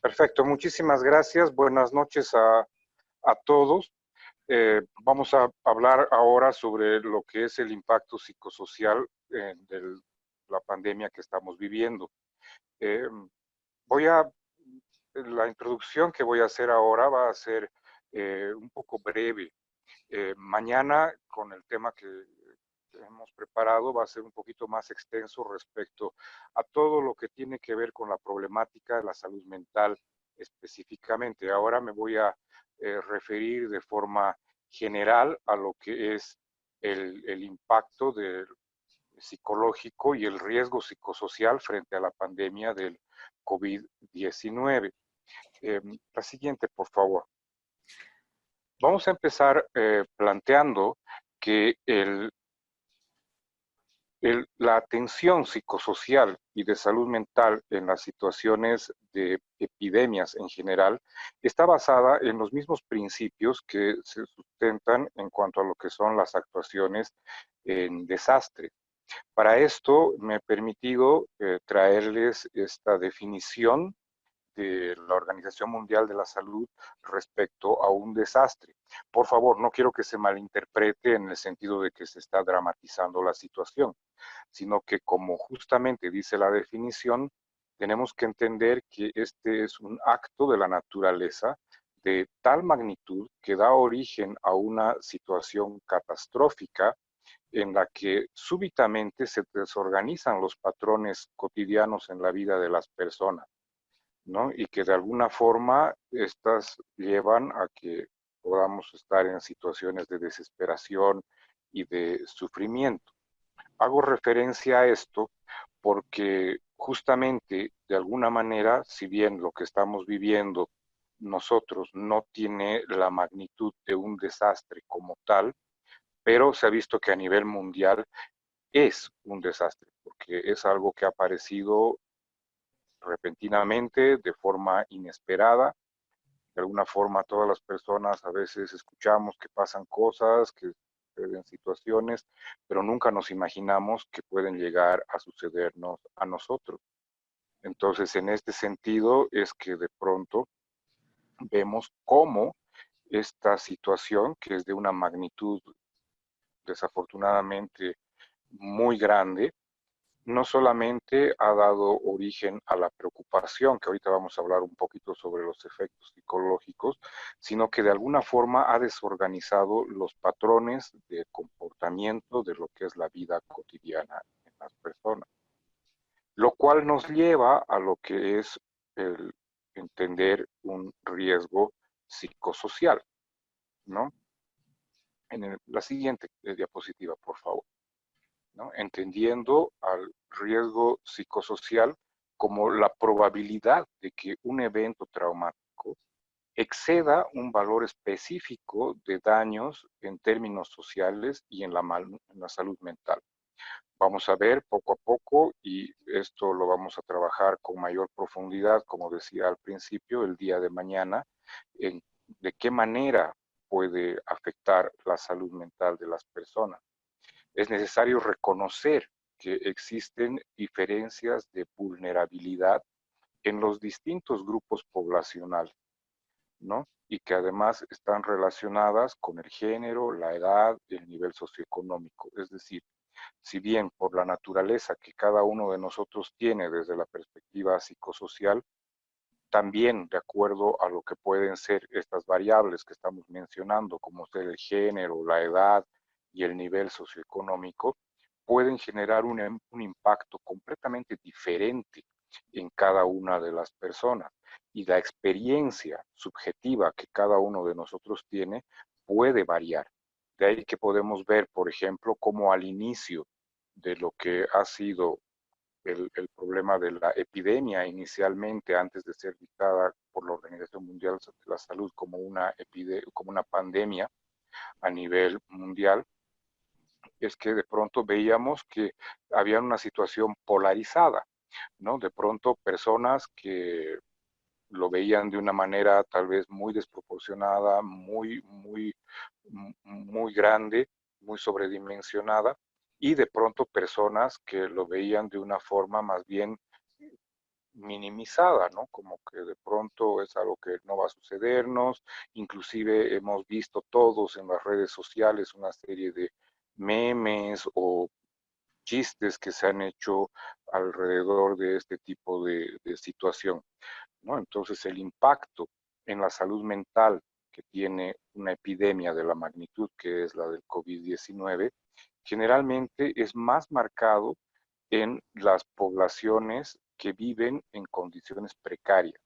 Perfecto, muchísimas gracias. Buenas noches a todos. Vamos a hablar ahora sobre lo que es el impacto psicosocial de la pandemia que estamos viviendo. Eh, voy a, la introducción que voy a hacer ahora va a ser un poco breve. Mañana, con el tema que hemos preparado, va a ser un poquito más extenso respecto a todo lo que tiene que ver con la problemática de la salud mental específicamente. Ahora me voy a referir de forma general a lo que es el impacto del psicológico y el riesgo psicosocial frente a la pandemia del COVID-19. La siguiente, por favor. Vamos a empezar planteando que la atención psicosocial y de salud mental en las situaciones de epidemias en general está basada en los mismos principios que se sustentan en cuanto a lo que son las actuaciones en desastre. Para esto me he permitido traerles esta definición de la Organización Mundial de la Salud respecto a un desastre. Por favor, no quiero que se malinterprete en el sentido de que se está dramatizando la situación, sino que como justamente dice la definición, tenemos que entender que este es un acto de la naturaleza de tal magnitud que da origen a una situación catastrófica en la que súbitamente se desorganizan los patrones cotidianos en la vida de las personas, ¿no? Y que de alguna forma estas llevan a que podamos estar en situaciones de desesperación y de sufrimiento. Hago referencia a esto porque justamente de alguna manera, si bien lo que estamos viviendo nosotros no tiene la magnitud de un desastre como tal, pero se ha visto que a nivel mundial es un desastre, porque es algo que ha aparecido repentinamente, de forma inesperada. De alguna forma todas las personas a veces escuchamos que pasan cosas, que suceden situaciones, pero nunca nos imaginamos que pueden llegar a sucedernos a nosotros. Entonces, en este sentido es que de pronto vemos cómo esta situación, que es de una magnitud desafortunadamente muy grande, no solamente ha dado origen a la preocupación, que ahorita vamos a hablar un poquito sobre los efectos psicológicos, sino que de alguna forma ha desorganizado los patrones de comportamiento de lo que es la vida cotidiana en las personas, lo cual nos lleva a lo que es el entender un riesgo psicosocial, ¿no? La siguiente diapositiva, por favor. ¿No? Entendiendo al riesgo psicosocial como la probabilidad de que un evento traumático exceda un valor específico de daños en términos sociales y en la salud mental. Vamos a ver poco a poco, y esto lo vamos a trabajar con mayor profundidad, como decía al principio, el día de mañana, en de qué manera puede afectar la salud mental de las personas. Es necesario reconocer que existen diferencias de vulnerabilidad en los distintos grupos poblacionales, ¿no? Y que además están relacionadas con el género, la edad y el nivel socioeconómico. Es decir, si bien por la naturaleza que cada uno de nosotros tiene desde la perspectiva psicosocial, también de acuerdo a lo que pueden ser estas variables que estamos mencionando, como ser el género, la edad y el nivel socioeconómico, pueden generar un impacto completamente diferente en cada una de las personas. Y la experiencia subjetiva que cada uno de nosotros tiene puede variar. De ahí que podemos ver, por ejemplo, cómo al inicio de lo que ha sido el problema de la epidemia inicialmente, antes de ser dictada por la Organización Mundial de la Salud como una pandemia a nivel mundial, es que de pronto veíamos que había una situación polarizada, ¿no? De pronto personas que lo veían de una manera tal vez muy desproporcionada, muy grande, muy sobredimensionada, y de pronto personas que lo veían de una forma más bien minimizada, ¿no? Como que de pronto es algo que no va a sucedernos. Inclusive hemos visto todos en las redes sociales una serie de memes o chistes que se han hecho alrededor de este tipo de situación, ¿no? Entonces el impacto en la salud mental que tiene una epidemia de la magnitud que es la del COVID-19, generalmente es más marcado en las poblaciones que viven en condiciones precarias,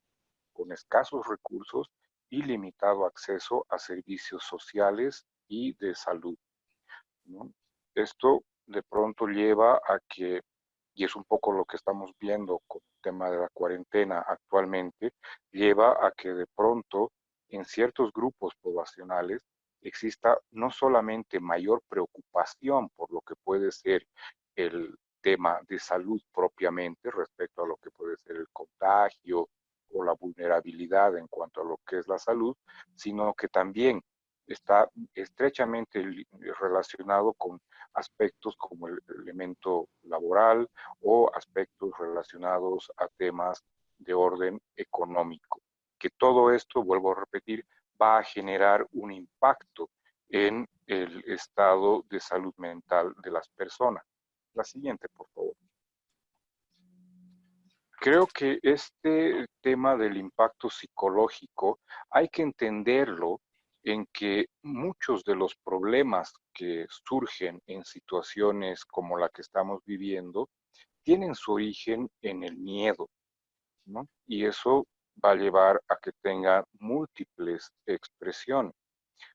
con escasos recursos y limitado acceso a servicios sociales y de salud, ¿no? Esto de pronto lleva a que, y es un poco lo que estamos viendo con el tema de la cuarentena actualmente, lleva a que de pronto en ciertos grupos poblacionales exista no solamente mayor preocupación por lo que puede ser el tema de salud propiamente respecto a lo que puede ser el contagio o la vulnerabilidad en cuanto a lo que es la salud, sino que también está estrechamente relacionado con aspectos como el elemento laboral o aspectos relacionados a temas de orden económico. Que todo esto, vuelvo a repetir, va a generar un impacto en el estado de salud mental de las personas. La siguiente, por favor. Creo que este tema del impacto psicológico hay que entenderlo en que muchos de los problemas que surgen en situaciones como la que estamos viviendo tienen su origen en el miedo, ¿no? Y eso va a llevar a que tenga múltiples expresiones.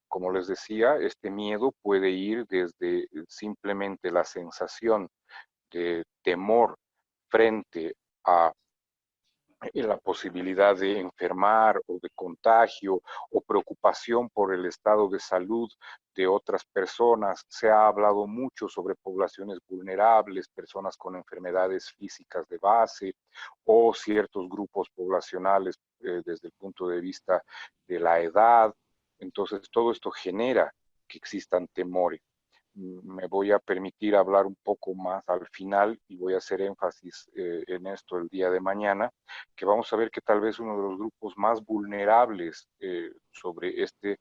Como les decía, este miedo puede ir desde simplemente la sensación de temor frente a la posibilidad de enfermar o de contagio o preocupación por el estado de salud de otras personas. Se ha hablado mucho sobre poblaciones vulnerables, personas con enfermedades físicas de base o ciertos grupos poblacionales desde el punto de vista de la edad. Entonces, todo esto genera que existan temores. Me voy a permitir hablar un poco más al final y voy a hacer énfasis en esto el día de mañana, que vamos a ver que tal vez uno de los grupos más vulnerables sobre este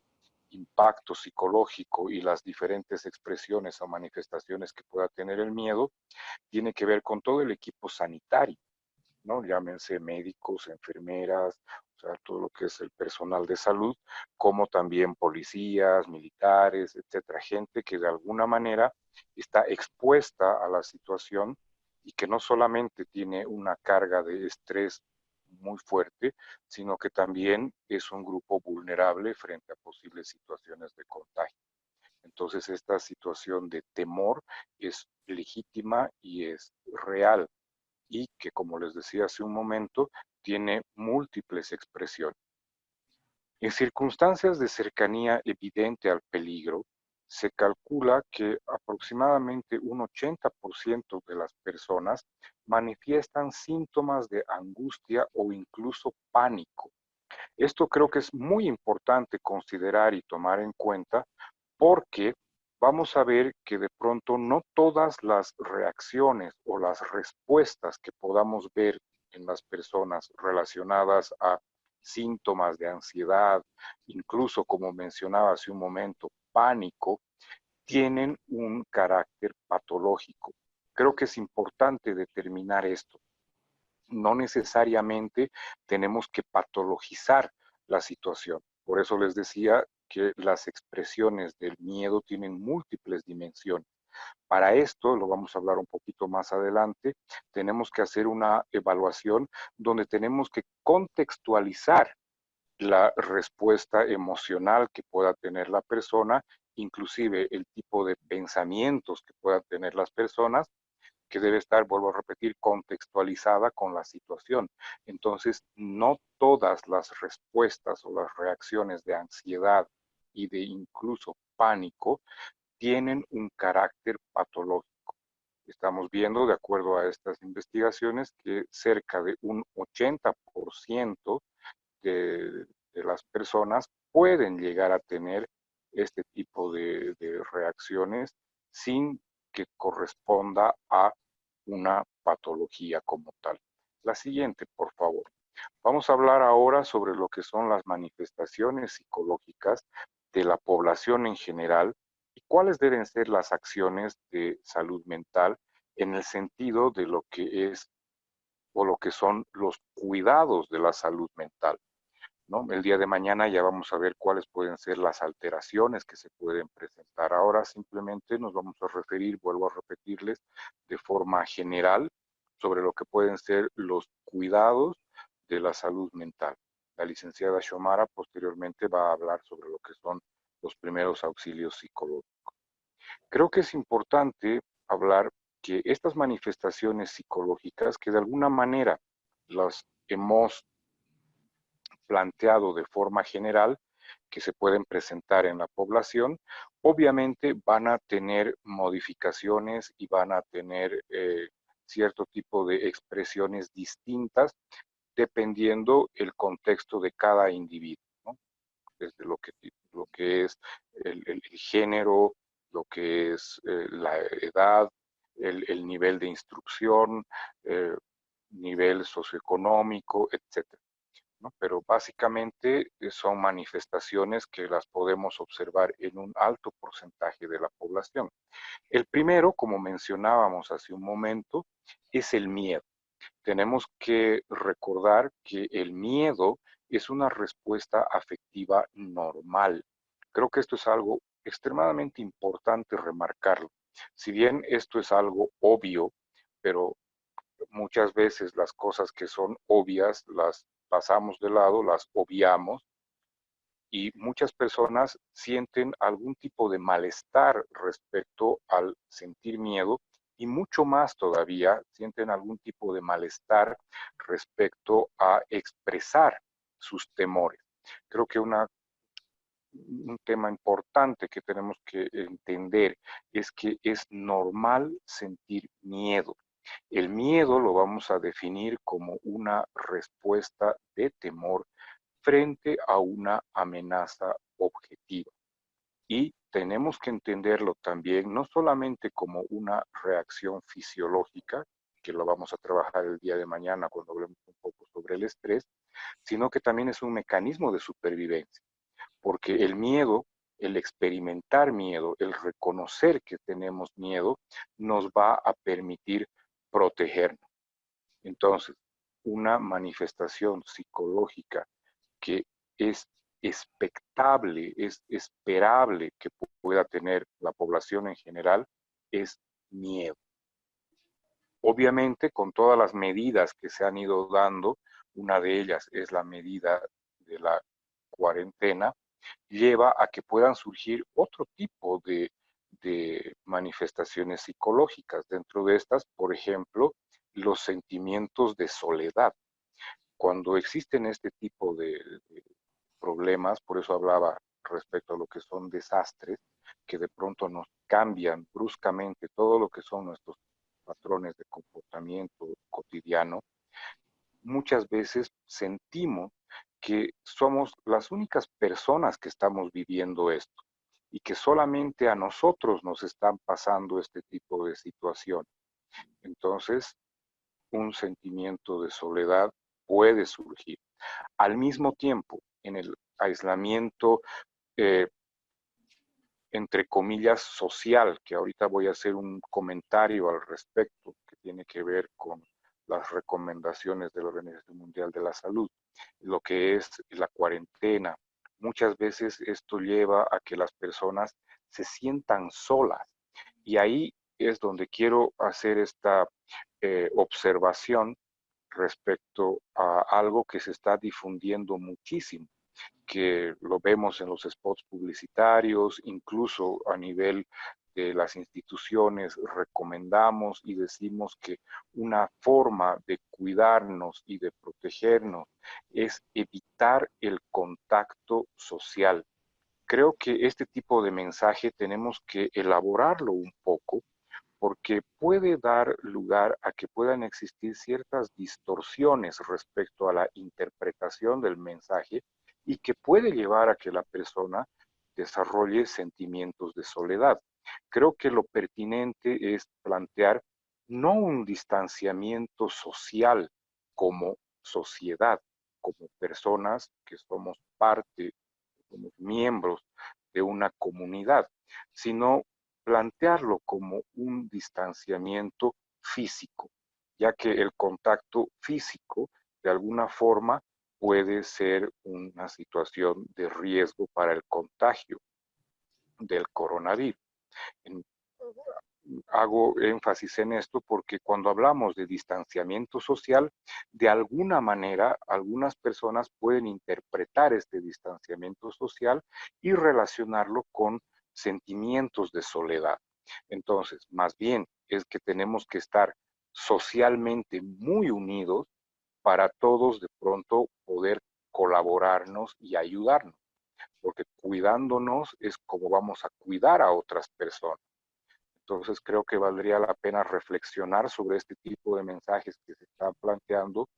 impacto psicológico y las diferentes expresiones o manifestaciones que pueda tener el miedo, tiene que ver con todo el equipo sanitario, ¿no? Llámense médicos, enfermeras, o sea, todo lo que es el personal de salud, como también policías, militares, etcétera, gente que de alguna manera está expuesta a la situación y que no solamente tiene una carga de estrés muy fuerte, sino que también es un grupo vulnerable frente a posibles situaciones de contagio. Entonces, esta situación de temor es legítima y es real y que, como les decía hace un momento, tiene múltiples expresiones. En circunstancias de cercanía evidente al peligro, se calcula que aproximadamente un 80% de las personas manifiestan síntomas de angustia o incluso pánico. Esto creo que es muy importante considerar y tomar en cuenta porque vamos a ver que de pronto no todas las reacciones o las respuestas que podamos ver en las personas relacionadas a síntomas de ansiedad, incluso como mencionaba hace un momento, pánico, tienen un carácter patológico. Creo que es importante determinar esto. No necesariamente tenemos que patologizar la situación. Por eso les decía que las expresiones del miedo tienen múltiples dimensiones. Para esto, lo vamos a hablar un poquito más adelante, tenemos que hacer una evaluación donde tenemos que contextualizar la respuesta emocional que pueda tener la persona, inclusive el tipo de pensamientos que puedan tener las personas, que debe estar, vuelvo a repetir, contextualizada con la situación. Entonces, no todas las respuestas o las reacciones de ansiedad y de incluso pánico tienen un carácter patológico. Estamos viendo, de acuerdo a estas investigaciones, que cerca de un 80% de las personas pueden llegar a tener este tipo de reacciones sin que corresponda a una patología como tal. La siguiente, por favor. Vamos a hablar ahora sobre lo que son las manifestaciones psicológicas de la población en general y cuáles deben ser las acciones de salud mental en el sentido de lo que es o lo que son los cuidados de la salud mental, ¿no? El día de mañana ya vamos a ver cuáles pueden ser las alteraciones que se pueden presentar. Ahora simplemente nos vamos a referir, vuelvo a repetirles, de forma general sobre lo que pueden ser los cuidados de la salud mental. La licenciada Xiomara posteriormente va a hablar sobre lo que son los primeros auxilios psicológicos. Creo que es importante hablar que estas manifestaciones psicológicas, que de alguna manera las hemos planteado de forma general, que se pueden presentar en la población, obviamente van a tener modificaciones y van a tener cierto tipo de expresiones distintas dependiendo el contexto de cada individuo, ¿no? Desde lo que es el género, lo que es la edad, el nivel de instrucción, eh, nivel socioeconómico, etcétera, ¿no? Pero básicamente son manifestaciones que las podemos observar en un alto porcentaje de la población. El primero, como mencionábamos hace un momento, es el miedo. Tenemos que recordar que el miedo es una respuesta afectiva normal. Creo que esto es algo extremadamente importante remarcarlo. Si bien esto es algo obvio, pero muchas veces las cosas que son obvias las pasamos de lado, las obviamos y muchas personas sienten algún tipo de malestar respecto al sentir miedo y mucho más todavía sienten algún tipo de malestar respecto a expresar sus temores. Creo que un tema importante que tenemos que entender es que es normal sentir miedo. El miedo lo vamos a definir como una respuesta de temor frente a una amenaza objetiva. Y tenemos que entenderlo también no solamente como una reacción fisiológica, que lo vamos a trabajar el día de mañana cuando hablemos un poco sobre el estrés, sino que también es un mecanismo de supervivencia, porque el miedo, el experimentar miedo, el reconocer que tenemos miedo, nos va a permitir protegernos. Entonces, una manifestación psicológica que es expectable, es esperable que pueda tener la población en general, es miedo. Obviamente, con todas las medidas que se han ido dando, una de ellas es la medida de la cuarentena, lleva a que puedan surgir otro tipo de manifestaciones psicológicas. Dentro de estas, por ejemplo, los sentimientos de soledad. Cuando existen este tipo de problemas, por eso hablaba respecto a lo que son desastres, que de pronto nos cambian bruscamente todo lo que son nuestros patrones de comportamiento cotidiano, muchas veces sentimos que somos las únicas personas que estamos viviendo esto y que solamente a nosotros nos están pasando este tipo de situación. Entonces, un sentimiento de soledad puede surgir. Al mismo tiempo, en el aislamiento, eh, entre comillas, social, que ahorita voy a hacer un comentario al respecto, que tiene que ver con las recomendaciones de la Organización Mundial de la Salud, lo que es la cuarentena. Muchas veces esto lleva a que las personas se sientan solas. Y ahí es donde quiero hacer esta observación respecto a algo que se está difundiendo muchísimo, que lo vemos en los spots publicitarios, incluso a nivel de las instituciones recomendamos y decimos que una forma de cuidarnos y de protegernos es evitar el contacto social. Creo que este tipo de mensaje tenemos que elaborarlo un poco porque puede dar lugar a que puedan existir ciertas distorsiones respecto a la interpretación del mensaje y que puede llevar a que la persona desarrolle sentimientos de soledad. Creo que lo pertinente es plantear no un distanciamiento social, como sociedad, como personas que somos parte, somos miembros de una comunidad, sino plantearlo como un distanciamiento físico, ya que el contacto físico de alguna forma puede ser una situación de riesgo para el contagio del coronavirus. Hago énfasis en esto porque cuando hablamos de distanciamiento social, de alguna manera algunas personas pueden interpretar este distanciamiento social y relacionarlo con sentimientos de soledad. Entonces, más bien es que tenemos que estar socialmente muy unidos para todos de pronto poder colaborarnos y ayudarnos, porque cuidándonos es como vamos a cuidar a otras personas. Entonces creo que valdría la pena reflexionar sobre este tipo de mensajes que se están planteando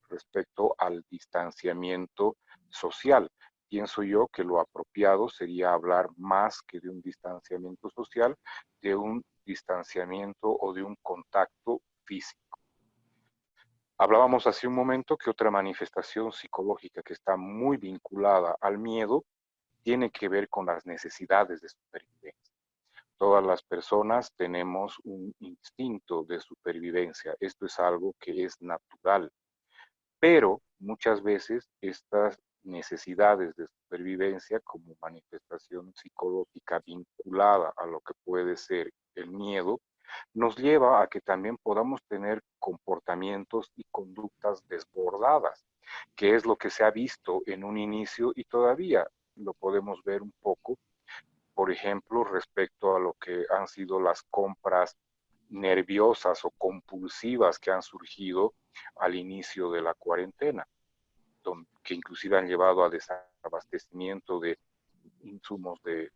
respecto al distanciamiento social. Pienso yo que lo apropiado sería hablar más que de un distanciamiento social, de un distanciamiento o de un contacto físico. Hablábamos hace un momento que otra manifestación psicológica que está muy vinculada al miedo tiene que ver con las necesidades de supervivencia. Todas las personas tenemos un instinto de supervivencia. Esto es algo que es natural. Pero muchas veces estas necesidades de supervivencia como manifestación psicológica vinculada a lo que puede ser el miedo, nos lleva a que también podamos tener comportamientos y conductas desbordadas, que es lo que se ha visto en un inicio y todavía lo podemos ver un poco, por ejemplo, respecto a lo que han sido las compras nerviosas o compulsivas que han surgido al inicio de la cuarentena, que inclusive han llevado a desabastecimiento de insumos de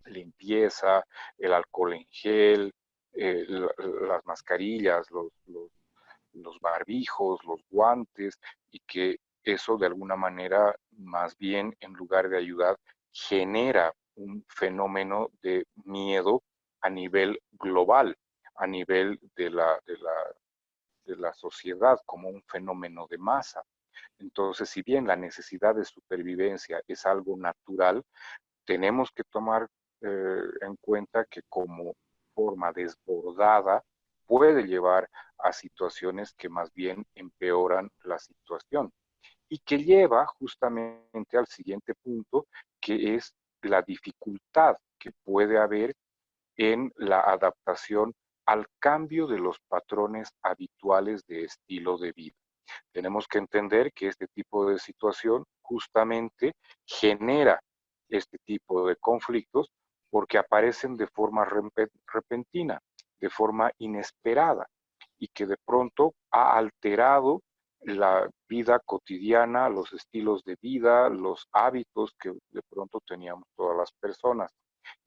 limpieza, el alcohol en gel, las mascarillas, los barbijos, los guantes, y que eso de alguna manera, más bien en lugar de ayudar, genera un fenómeno de miedo a nivel global, a nivel de la sociedad, como un fenómeno de masa. Entonces, si bien la necesidad de supervivencia es algo natural, tenemos que tomar en cuenta que como forma desbordada puede llevar a situaciones que más bien empeoran la situación y que lleva justamente al siguiente punto, que es la dificultad que puede haber en la adaptación al cambio de los patrones habituales de estilo de vida. Tenemos que entender que este tipo de situación justamente genera este tipo de conflictos porque aparecen de forma repentina, de forma inesperada y que de pronto ha alterado la vida cotidiana, los estilos de vida, los hábitos que de pronto teníamos todas las personas.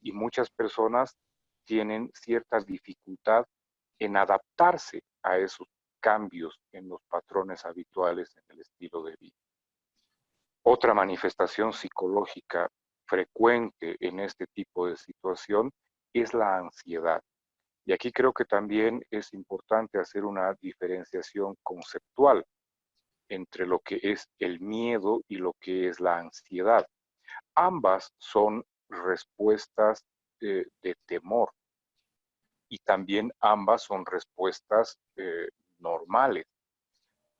Y muchas personas tienen cierta dificultad en adaptarse a esos cambios en los patrones habituales en el estilo de vida. Otra manifestación psicológica frecuente en este tipo de situación es la ansiedad. Y aquí creo que también es importante hacer una diferenciación conceptual entre lo que es el miedo y lo que es la ansiedad. Ambas son respuestas de temor y también ambas son respuestas normales.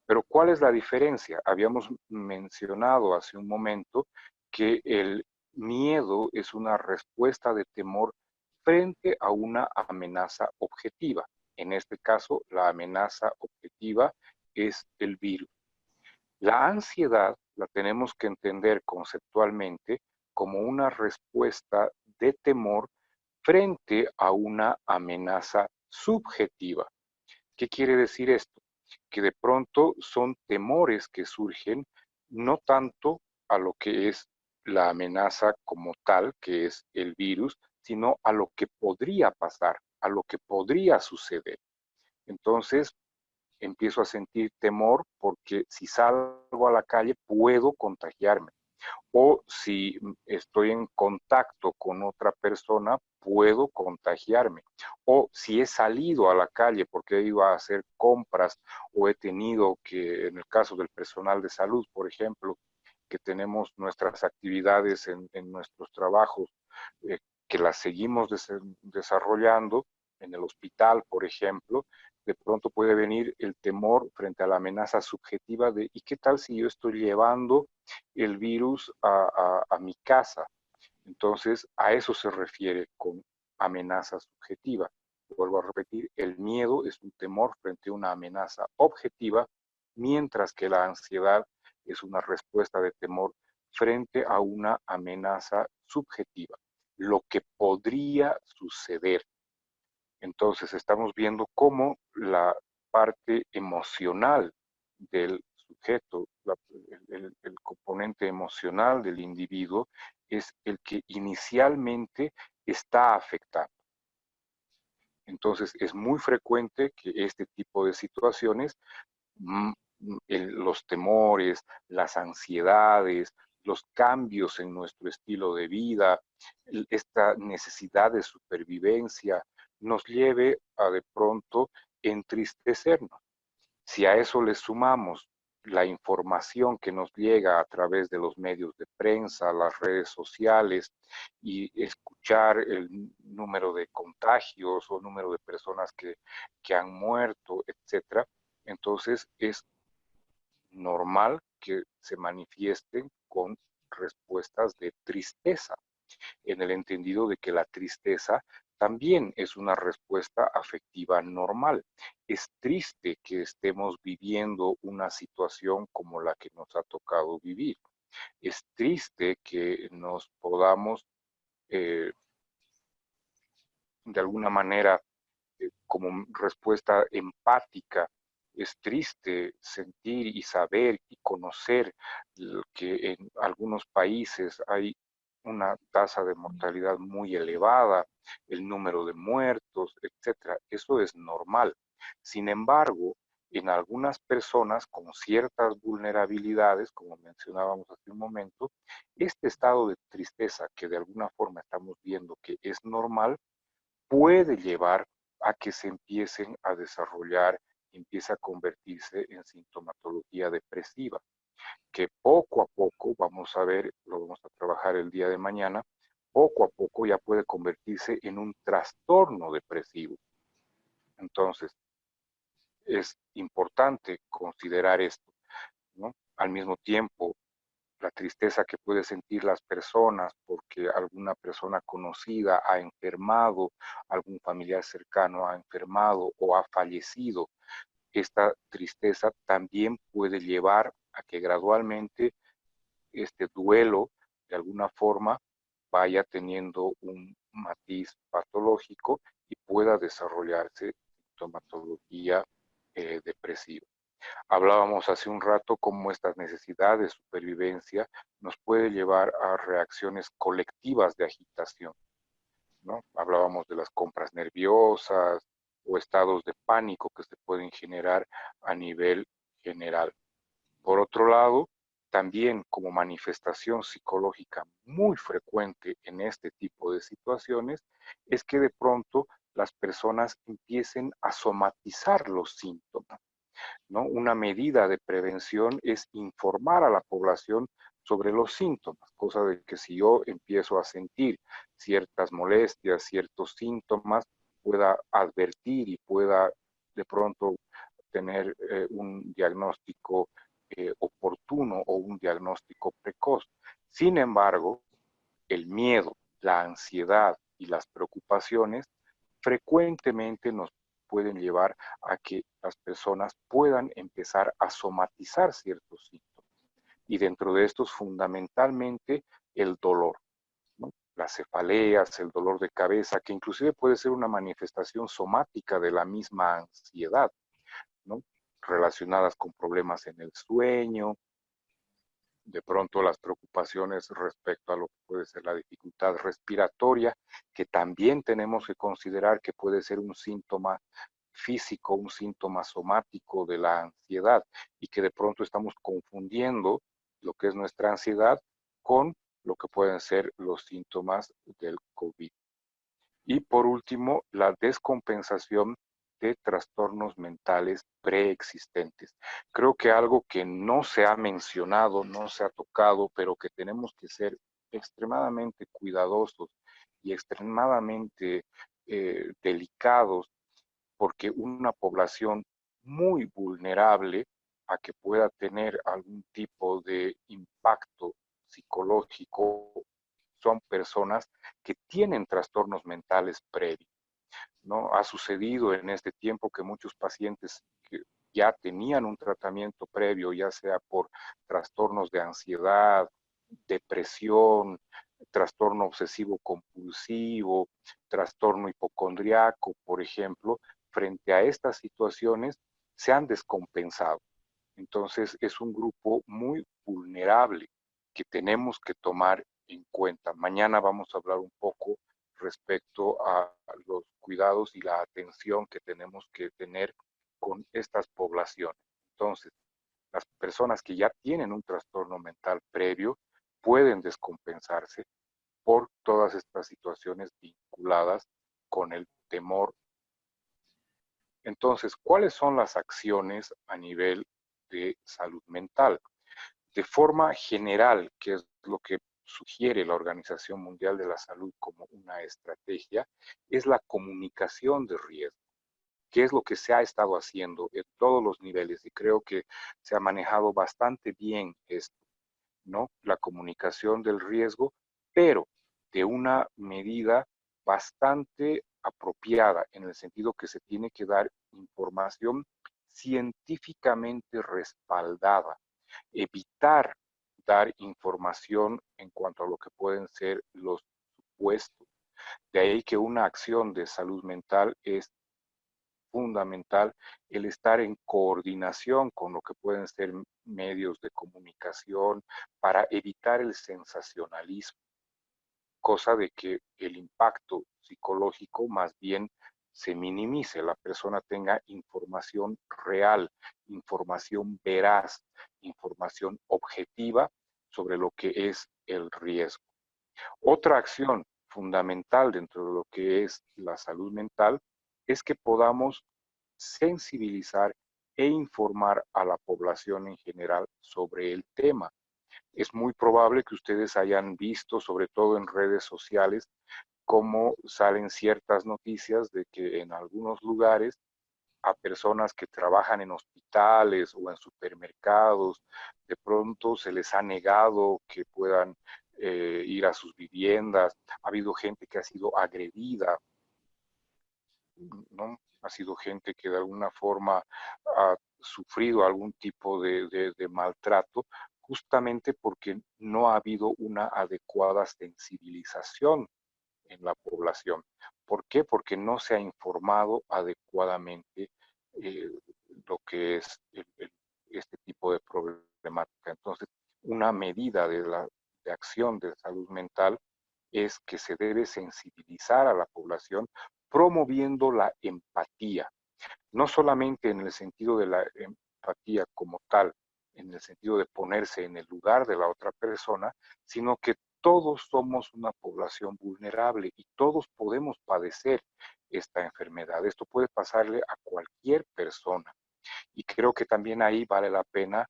Pero ¿cuál es la diferencia? Habíamos mencionado hace un momento que el miedo es una respuesta de temor frente a una amenaza objetiva. En este caso, la amenaza objetiva es el virus. La ansiedad la tenemos que entender conceptualmente como una respuesta de temor frente a una amenaza subjetiva. ¿Qué quiere decir esto? Que de pronto son temores que surgen no tanto a lo que es la amenaza como tal, que es el virus, sino a lo que podría pasar, a lo que podría suceder. Entonces, empiezo a sentir temor porque si salgo a la calle puedo contagiarme. o si estoy en contacto con otra persona, puedo contagiarme. O si he salido a la calle porque iba a hacer compras o he tenido que, en el caso del personal de salud, por ejemplo, que tenemos nuestras actividades en nuestros trabajos, eh, que las seguimos desarrollando en el hospital, por ejemplo, de pronto puede venir el temor frente a la amenaza subjetiva de ¿y qué tal si yo estoy llevando el virus a mi casa? Entonces, a eso se refiere con amenaza subjetiva. Vuelvo a repetir, el miedo es un temor frente a una amenaza objetiva, mientras que la ansiedad es una respuesta de temor frente a una amenaza subjetiva, lo que podría suceder. Entonces estamos viendo cómo la parte emocional del sujeto, el componente emocional del individuo, es el que inicialmente está afectado. Entonces es muy frecuente que este tipo de situaciones, los temores, las ansiedades, los cambios en nuestro estilo de vida, esta necesidad de supervivencia, nos lleve a de pronto entristecernos. Si a eso le sumamos la información que nos llega a través de los medios de prensa, las redes sociales y escuchar el número de contagios o número de personas que han muerto, etcétera, entonces es normal que se manifiesten con respuestas de tristeza, en el entendido de que la tristeza también es una respuesta afectiva normal. Es triste que estemos viviendo una situación como la que nos ha tocado vivir. Es triste que nos podamos, eh, de alguna manera, como respuesta empática, es triste sentir y saber y conocer que en algunos países hay una tasa de mortalidad muy elevada, el número de muertos, etcétera. Eso es normal. Sin embargo, en algunas personas con ciertas vulnerabilidades, como mencionábamos hace un momento, este estado de tristeza que de alguna forma estamos viendo que es normal, puede llevar a que se empiecen a desarrollar, empieza a convertirse en sintomatología depresiva, que poco a poco, vamos a ver, lo vamos a trabajar el día de mañana, poco a poco ya puede convertirse en un trastorno depresivo. Entonces, es importante considerar esto, ¿no? Al mismo tiempo, la tristeza que pueden sentir las personas porque alguna persona conocida ha enfermado, algún familiar cercano ha enfermado o ha fallecido. Esta tristeza también puede llevar a que gradualmente este duelo de alguna forma vaya teniendo un matiz patológico y pueda desarrollarse sintomatología depresiva. Hablábamos hace un rato cómo estas necesidades de supervivencia nos puede llevar a reacciones colectivas de agitación, ¿no? Hablábamos de las compras nerviosas o estados de pánico que se pueden generar a nivel general. Por otro lado, también como manifestación psicológica muy frecuente en este tipo de situaciones es que de pronto las personas empiecen a somatizar los síntomas, ¿no? Una medida de prevención es informar a la población sobre los síntomas, cosa de que si yo empiezo a sentir ciertas molestias, ciertos síntomas, pueda advertir y pueda de pronto tener un diagnóstico oportuno o un diagnóstico precoz. Sin embargo, el miedo, la ansiedad y las preocupaciones frecuentemente nos pueden llevar a que las personas puedan empezar a somatizar ciertos síntomas. Y dentro de estos, fundamentalmente, el dolor, ¿no? Las cefaleas, el dolor de cabeza, que inclusive puede ser una manifestación somática de la misma ansiedad, ¿no? Relacionadas con problemas en el sueño, de pronto las preocupaciones respecto a lo que puede ser la dificultad respiratoria, que también tenemos que considerar que puede ser un síntoma físico, un síntoma somático de la ansiedad y que de pronto estamos confundiendo lo que es nuestra ansiedad con lo que pueden ser los síntomas del COVID. Y por último, la descompensación de trastornos mentales preexistentes. Creo que algo que no se ha mencionado, no se ha tocado, pero que tenemos que ser extremadamente cuidadosos y extremadamente delicados, porque una población muy vulnerable a que pueda tener algún tipo de impacto psicológico son personas que tienen trastornos mentales previos, ¿no? Ha sucedido en este tiempo que muchos pacientes que ya tenían un tratamiento previo, ya sea por trastornos de ansiedad, depresión, trastorno obsesivo compulsivo, trastorno hipocondriaco, por ejemplo, frente a estas situaciones se han descompensado. Entonces es un grupo muy vulnerable que tenemos que tomar en cuenta. Mañana vamos a hablar un poco respecto a los cuidados y la atención que tenemos que tener con estas poblaciones. Entonces, las personas que ya tienen un trastorno mental previo pueden descompensarse por todas estas situaciones vinculadas con el temor. Entonces, ¿cuáles son las acciones a nivel de salud mental? De forma general, que es lo que sugiere la Organización Mundial de la Salud como una estrategia, es la comunicación de riesgo, que es lo que se ha estado haciendo en todos los niveles y creo que se ha manejado bastante bien esto, ¿no? La comunicación del riesgo, pero de una medida bastante apropiada, en el sentido que se tiene que dar información científicamente respaldada, evitar dar información en cuanto a lo que pueden ser los supuestos. De ahí que una acción de salud mental es fundamental el estar en coordinación con lo que pueden ser medios de comunicación para evitar el sensacionalismo, cosa de que el impacto psicológico más bien se minimice, la persona tenga información real, información veraz, información objetiva sobre lo que es el riesgo. Otra acción fundamental dentro de lo que es la salud mental es que podamos sensibilizar e informar a la población en general sobre el tema. Es muy probable que ustedes hayan visto, sobre todo en redes sociales, cómo salen ciertas noticias de que en algunos lugares a personas que trabajan en hospitales o en supermercados, de pronto se les ha negado que puedan ir a sus viviendas. Ha habido gente que ha sido agredida, ¿no? Ha sido gente que de alguna forma ha sufrido algún tipo de maltrato, justamente porque no ha habido una adecuada sensibilización en la población. ¿Por qué? Porque no se ha informado adecuadamente eh, lo que es este tipo de problemática. Entonces, una medida de acción de salud mental es que se debe sensibilizar a la población promoviendo la empatía, no solamente en el sentido de la empatía como tal, en el sentido de ponerse en el lugar de la otra persona, sino que todos somos una población vulnerable y todos podemos padecer esta enfermedad. Esto puede pasarle a cualquier persona. Y creo que también ahí vale la pena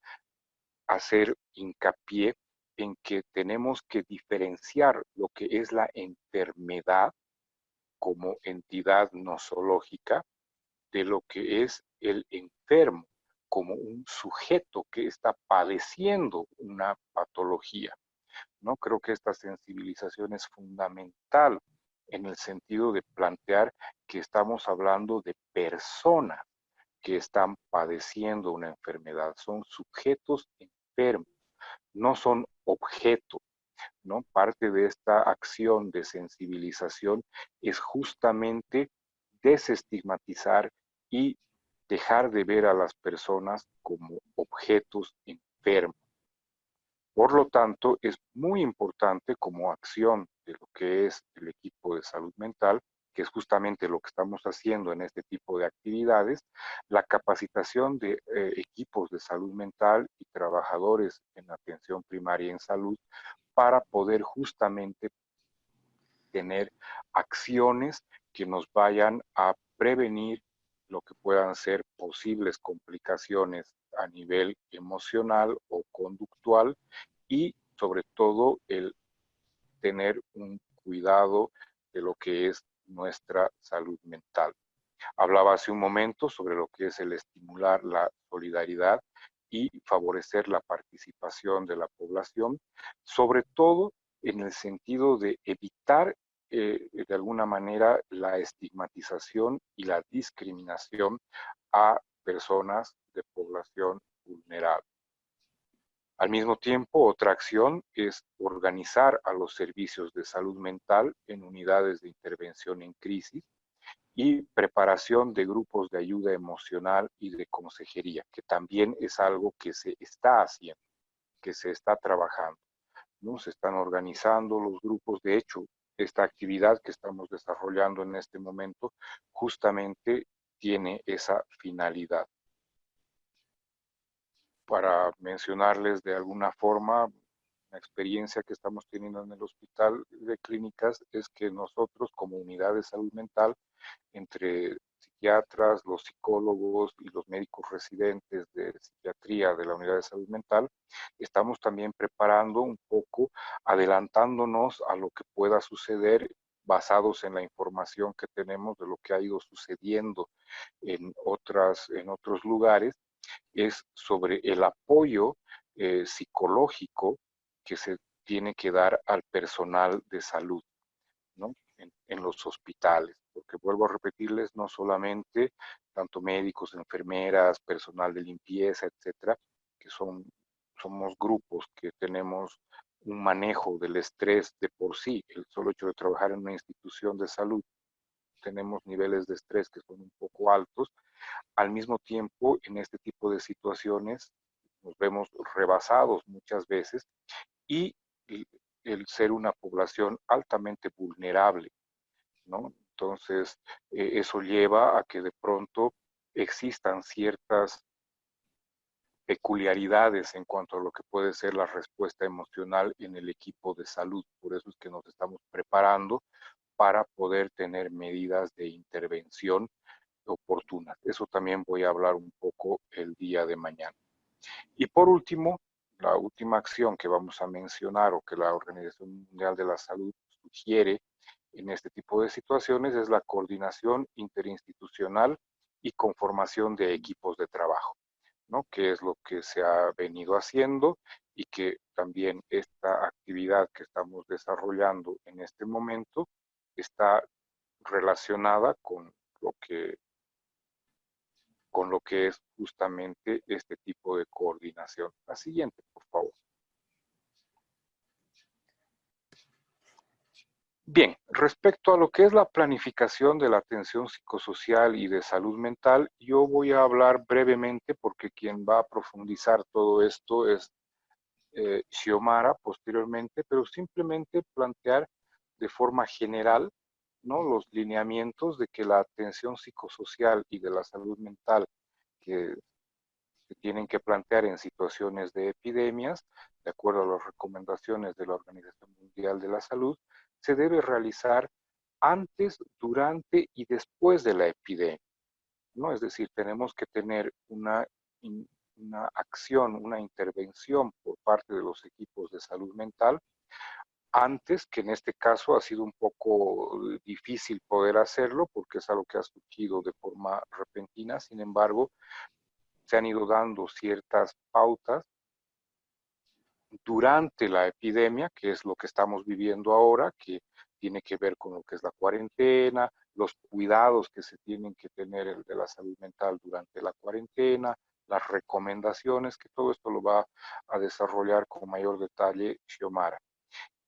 hacer hincapié en que tenemos que diferenciar lo que es la enfermedad como entidad nosológica de lo que es el enfermo como un sujeto que está padeciendo una patología, ¿no? Creo que esta sensibilización es fundamental en el sentido de plantear que estamos hablando de personas que están padeciendo una enfermedad, son sujetos enfermos, no son objetos, ¿no? Parte de esta acción de sensibilización es justamente desestigmatizar y dejar de ver a las personas como objetos enfermos. Por lo tanto, es muy importante como acción de lo que es el equipo de salud mental que es justamente lo que estamos haciendo en este tipo de actividades, la capacitación de equipos de salud mental y trabajadores en atención primaria en salud para poder justamente tener acciones que nos vayan a prevenir lo que puedan ser posibles complicaciones a nivel emocional o conductual y sobre todo el tener un cuidado de lo que es nuestra salud mental. Hablaba hace un momento sobre lo que es el estimular la solidaridad y favorecer la participación de la población, sobre todo en el sentido de evitar de alguna manera la estigmatización y la discriminación a personas de población vulnerable. Al mismo tiempo, otra acción es organizar a los servicios de salud mental en unidades de intervención en crisis y preparación de grupos de ayuda emocional y de consejería, que también es algo que se está haciendo, que se está trabajando, ¿no? Se están organizando los grupos. De hecho, esta actividad que estamos desarrollando en este momento justamente tiene esa finalidad. Para mencionarles de alguna forma, la experiencia que estamos teniendo en el hospital de clínicas es que nosotros como unidad de salud mental, entre psiquiatras, los psicólogos y los médicos residentes de psiquiatría de la unidad de salud mental, estamos también preparando un poco, adelantándonos a lo que pueda suceder basados en la información que tenemos de lo que ha ido sucediendo en otros lugares, es sobre el apoyo psicológico que se tiene que dar al personal de salud, ¿no? En los hospitales, porque vuelvo a repetirles, no solamente tanto médicos, enfermeras, personal de limpieza, etcétera, que somos grupos que tenemos un manejo del estrés de por sí, el solo hecho de trabajar en una institución de salud, tenemos niveles de estrés que son un poco altos. Al mismo tiempo, en este tipo de situaciones nos vemos rebasados muchas veces y el ser una población altamente vulnerable, ¿no? Entonces, eso lleva a que de pronto existan ciertas peculiaridades en cuanto a lo que puede ser la respuesta emocional en el equipo de salud. Por eso es que nos estamos preparando para poder tener medidas de intervención oportunas. Eso también voy a hablar un poco el día de mañana. Y por último, la última acción que vamos a mencionar o que la Organización Mundial de la Salud sugiere en este tipo de situaciones es la coordinación interinstitucional y conformación de equipos de trabajo, ¿no? Que es lo que se ha venido haciendo y que también esta actividad que estamos desarrollando en este momento está relacionada con lo que es justamente este tipo de coordinación. La siguiente, por favor. Bien, respecto a lo que es la planificación de la atención psicosocial y de salud mental, yo voy a hablar brevemente porque quien va a profundizar todo esto es Xiomara posteriormente, pero simplemente plantear de forma general, ¿no?, los lineamientos de que la atención psicosocial y de la salud mental que se tienen que plantear en situaciones de epidemias, de acuerdo a las recomendaciones de la Organización Mundial de la Salud, se debe realizar antes, durante y después de la epidemia, ¿no? Es decir, tenemos que tener una acción, una intervención por parte de los equipos de salud mental antes, que en este caso ha sido un poco difícil poder hacerlo porque es algo que ha surgido de forma repentina. Sin embargo, se han ido dando ciertas pautas durante la epidemia, que es lo que estamos viviendo ahora, que tiene que ver con lo que es la cuarentena, los cuidados que se tienen que tener de la salud mental durante la cuarentena, las recomendaciones, que todo esto lo va a desarrollar con mayor detalle Xiomara.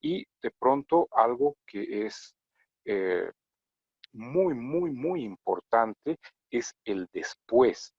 Y de pronto algo que es eh, muy importante es el después,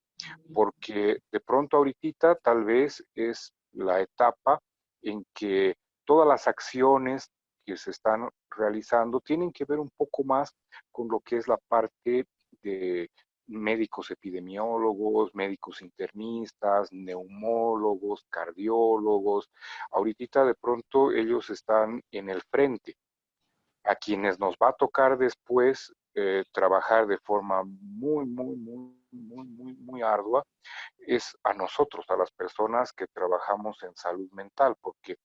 porque de pronto ahorita tal vez es la etapa en que todas las acciones que se están realizando tienen que ver un poco más con lo que es la parte de médicos epidemiólogos, médicos internistas, neumólogos, cardiólogos. Ahorita de pronto ellos están en el frente. A quienes nos va a tocar después trabajar de forma muy ardua es a nosotros, a las personas que trabajamos en salud mental, porque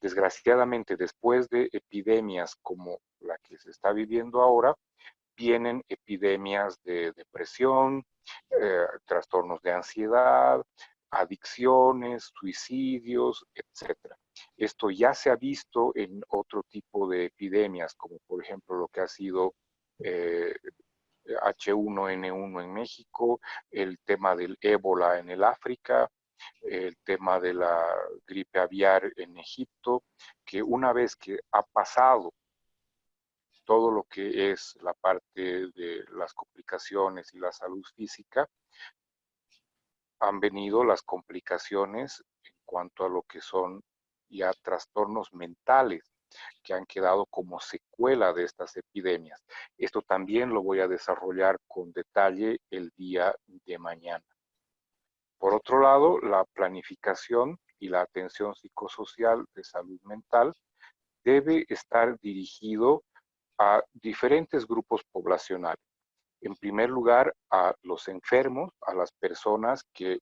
desgraciadamente después de epidemias como la que se está viviendo ahora, vienen epidemias de depresión, trastornos de ansiedad, adicciones, suicidios, etcétera. Esto ya se ha visto en otro tipo de epidemias, como por ejemplo lo que ha sido eh, H1N1 en México, el tema del ébola en el África, el tema de la gripe aviar en Egipto, que una vez que ha pasado todo lo que es la parte de las complicaciones y la salud física, han venido las complicaciones en cuanto a lo que son ya trastornos mentales que han quedado como secuela de estas epidemias. Esto también lo voy a desarrollar con detalle el día de mañana. Por otro lado, la planificación y la atención psicosocial de salud mental debe estar dirigido a diferentes grupos poblacionales. En primer lugar, a los enfermos, a las personas que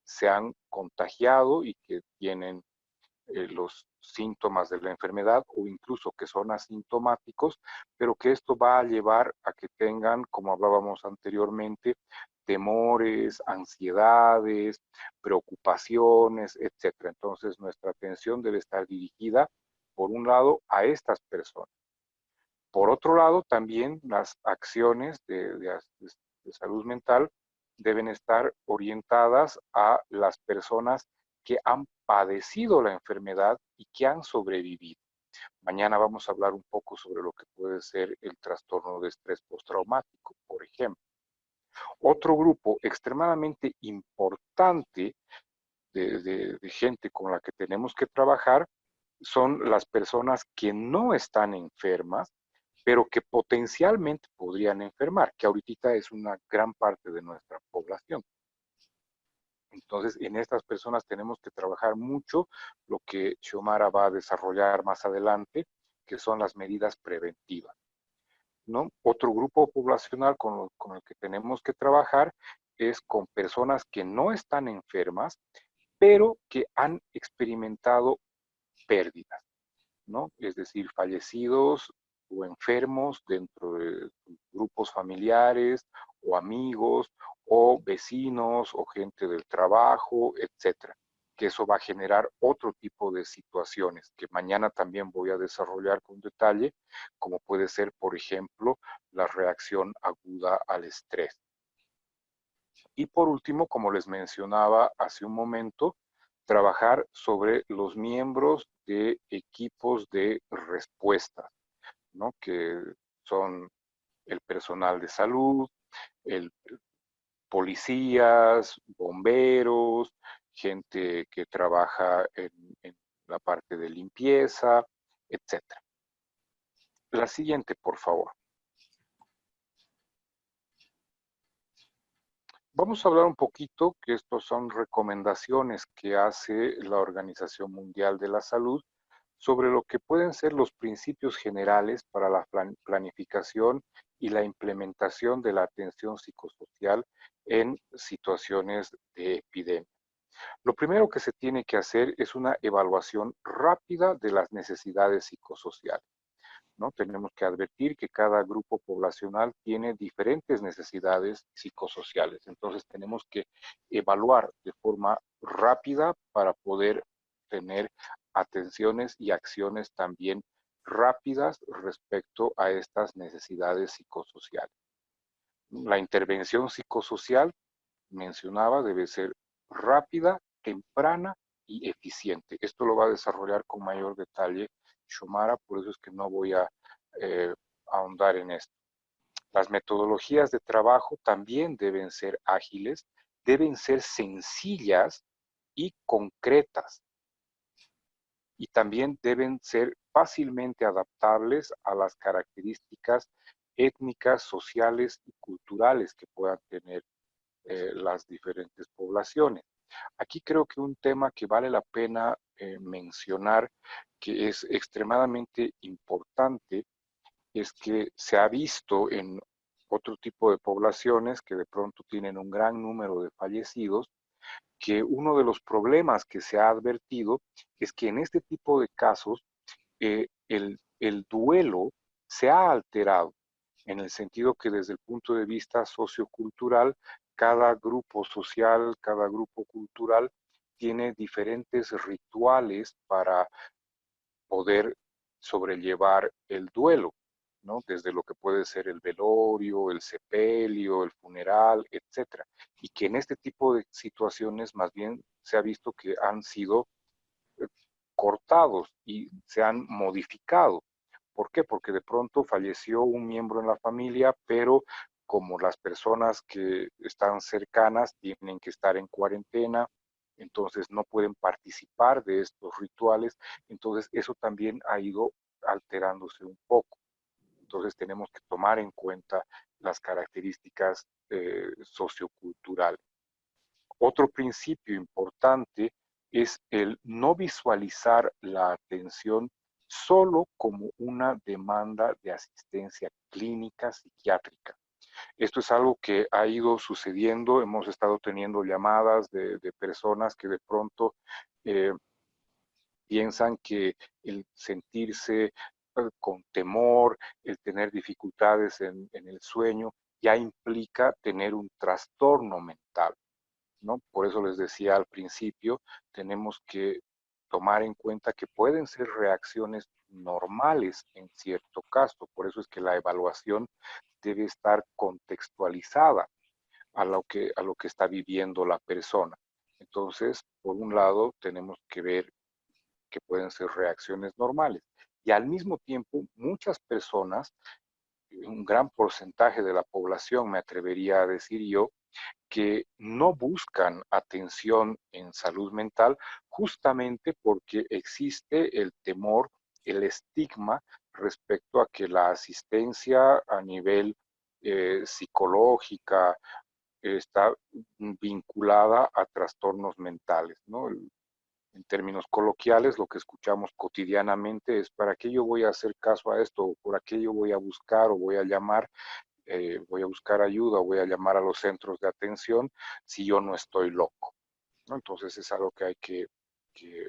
se han contagiado y que tienen los síntomas de la enfermedad o incluso que son asintomáticos, pero que esto va a llevar a que tengan, como hablábamos anteriormente, temores, ansiedades, preocupaciones, etcétera. Entonces, nuestra atención debe estar dirigida, por un lado, a estas personas. Por otro lado, también las acciones de salud mental deben estar orientadas a las personas que han padecido la enfermedad y que han sobrevivido. Mañana vamos a hablar un poco sobre lo que puede ser el trastorno de estrés postraumático, por ejemplo. Otro grupo extremadamente importante de gente con la que tenemos que trabajar son las personas que no están enfermas, pero que potencialmente podrían enfermar, que ahorita es una gran parte de nuestra población. Entonces, en estas personas tenemos que trabajar mucho lo que Xiomara va a desarrollar más adelante, que son las medidas preventivas, ¿no? Otro grupo poblacional con el que tenemos que trabajar es con personas que no están enfermas, pero que han experimentado pérdidas, ¿no? Es decir, fallecidos o enfermos dentro de grupos familiares o amigos o vecinos o gente del trabajo, etcétera. Que eso va a generar otro tipo de situaciones que mañana también voy a desarrollar con detalle, como puede ser, por ejemplo, la reacción aguda al estrés. Y por último, como les mencionaba hace un momento, trabajar sobre los miembros de equipos de respuesta, ¿no? Que son el personal de salud, el policías, bomberos, gente que trabaja en la parte de limpieza, etcétera. La siguiente, por favor. Vamos a hablar un poquito, que estos son recomendaciones que hace la Organización Mundial de la Salud sobre lo que pueden ser los principios generales para la planificación y la implementación de la atención psicosocial en situaciones de epidemia. Lo primero que se tiene que hacer es una evaluación rápida de las necesidades psicosociales, ¿no? Tenemos que advertir que cada grupo poblacional tiene diferentes necesidades psicosociales. Entonces tenemos que evaluar de forma rápida para poder tener atenciones y acciones también rápidas respecto a estas necesidades psicosociales. La intervención psicosocial, mencionaba, debe ser rápida, temprana y eficiente. Esto lo va a desarrollar con mayor detalle Xiomara, por eso es que no voy a ahondar en esto. Las metodologías de trabajo también deben ser ágiles, deben ser sencillas y concretas. Y también deben ser fácilmente adaptables a las características étnicas, sociales y culturales que puedan tener las diferentes poblaciones. Aquí creo que un tema que vale la pena mencionar, que es extremadamente importante, es que se ha visto en otro tipo de poblaciones que de pronto tienen un gran número de fallecidos, que uno de los problemas que se ha advertido es que en este tipo de casos el duelo se ha alterado, en el sentido que desde el punto de vista sociocultural, cada grupo social, cada grupo cultural tiene diferentes rituales para poder sobrellevar el duelo, ¿no? Desde lo que puede ser el velorio, el sepelio, el funeral, etcétera. Y que en este tipo de situaciones más bien se ha visto que han sido eh, cortados y se han modificado. ¿Por qué? Porque de pronto falleció un miembro en la familia, pero como las personas que están cercanas tienen que estar en cuarentena, entonces no pueden participar de estos rituales, entonces eso también ha ido alterándose un poco. Entonces tenemos que tomar en cuenta las características socioculturales. Otro principio importante es el no visualizar la atención solo como una demanda de asistencia clínica psiquiátrica. Esto es algo que ha ido sucediendo, hemos estado teniendo llamadas de personas que de pronto eh, piensan que el sentirse con temor, el tener dificultades en el sueño, ya implica tener un trastorno mental, ¿no? Por eso les decía al principio, tenemos que tomar en cuenta que pueden ser reacciones normales en cierto caso. Por eso es que la evaluación debe estar contextualizada a lo que está viviendo la persona. Entonces, por un lado, tenemos que ver que pueden ser reacciones normales. Y al mismo tiempo, muchas personas, un gran porcentaje de la población, me atrevería a decir yo, que no buscan atención en salud mental justamente porque existe el temor, el estigma respecto a que la asistencia a nivel psicológica está vinculada a trastornos mentales, ¿no? En términos coloquiales, lo que escuchamos cotidianamente es: ¿para qué yo voy a hacer caso a esto? ¿O por qué yo voy a buscar o voy a llamar, voy a buscar ayuda o voy a llamar a los centros de atención si yo no estoy loco, ¿no? Entonces es algo que hay que, que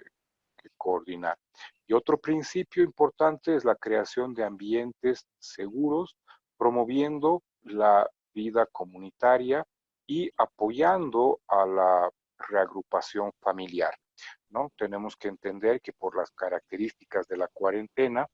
coordinar. Y otro principio importante es la creación de ambientes seguros, promoviendo la vida comunitaria y apoyando a la reagrupación familiar, ¿no? Tenemos que entender que por las características de la cuarentena,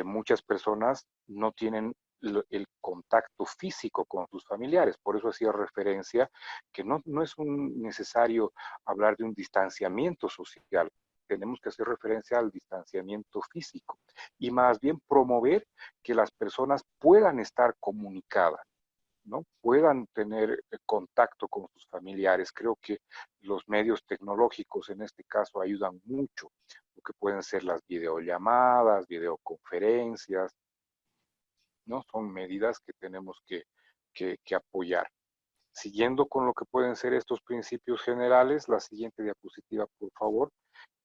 muchas personas no tienen el contacto físico con sus familiares. Por eso hacía referencia que no es necesario hablar de un distanciamiento social. Tenemos que hacer referencia al distanciamiento físico y más bien promover que las personas puedan estar comunicadas, ¿no? Puedan tener contacto con sus familiares. Creo que los medios tecnológicos en este caso ayudan mucho, lo que pueden ser las videollamadas, videoconferencias, ¿no? Son medidas que tenemos que apoyar. Siguiendo con lo que pueden ser estos principios generales, la siguiente diapositiva, por favor,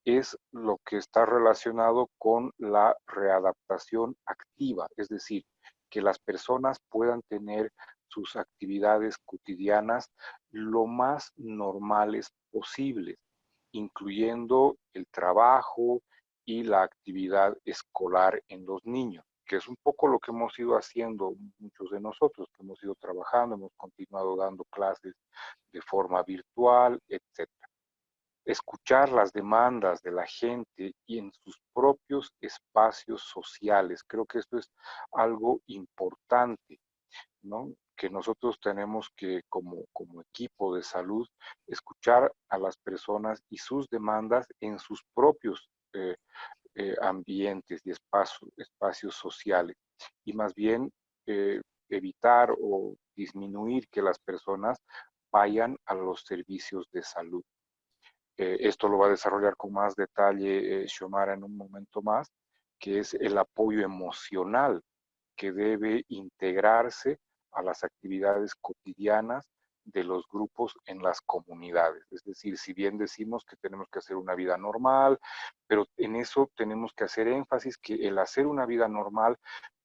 es lo que está relacionado con la readaptación activa, es decir, que las personas puedan tener sus actividades cotidianas lo más normales posibles, incluyendo el trabajo y la actividad escolar en los niños, que es un poco lo que hemos ido haciendo muchos de nosotros, que hemos ido trabajando, hemos continuado dando clases de forma virtual, etcétera. Escuchar las demandas de la gente y en sus propios espacios sociales. Creo que esto es algo importante, ¿no? Que nosotros tenemos que, como equipo de salud, escuchar a las personas y sus demandas en sus propios ambientes y espacios sociales. Y más bien evitar o disminuir que las personas vayan a los servicios de salud. Esto lo va a desarrollar con más detalle Xiomara en un momento más, que es el apoyo emocional que debe integrarse a las actividades cotidianas de los grupos en las comunidades. Es decir, si bien decimos que tenemos que hacer una vida normal, pero en eso tenemos que hacer énfasis que el hacer una vida normal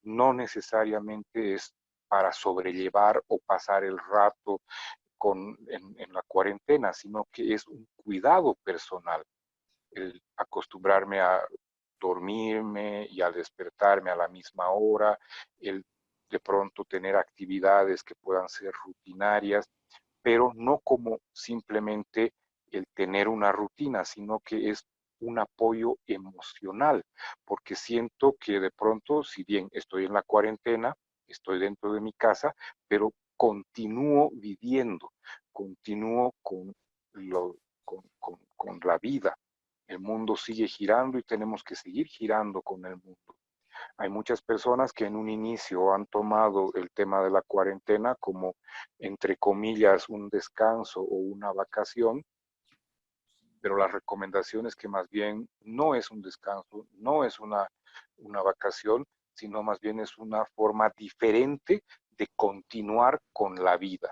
no necesariamente es para sobrellevar o pasar el rato en la cuarentena, sino que es un cuidado personal, el acostumbrarme a dormirme y a despertarme a la misma hora, el de pronto tener actividades que puedan ser rutinarias, pero no como simplemente el tener una rutina, sino que es un apoyo emocional, porque siento que de pronto, si bien estoy en la cuarentena, estoy dentro de mi casa, pero continúo viviendo, continúo con la vida. El mundo sigue girando y tenemos que seguir girando con el mundo. Hay muchas personas que en un inicio han tomado el tema de la cuarentena como, entre comillas, un descanso o una vacación, pero la recomendación es que más bien no es un descanso, no es una vacación, sino más bien es una forma diferente de continuar con la vida.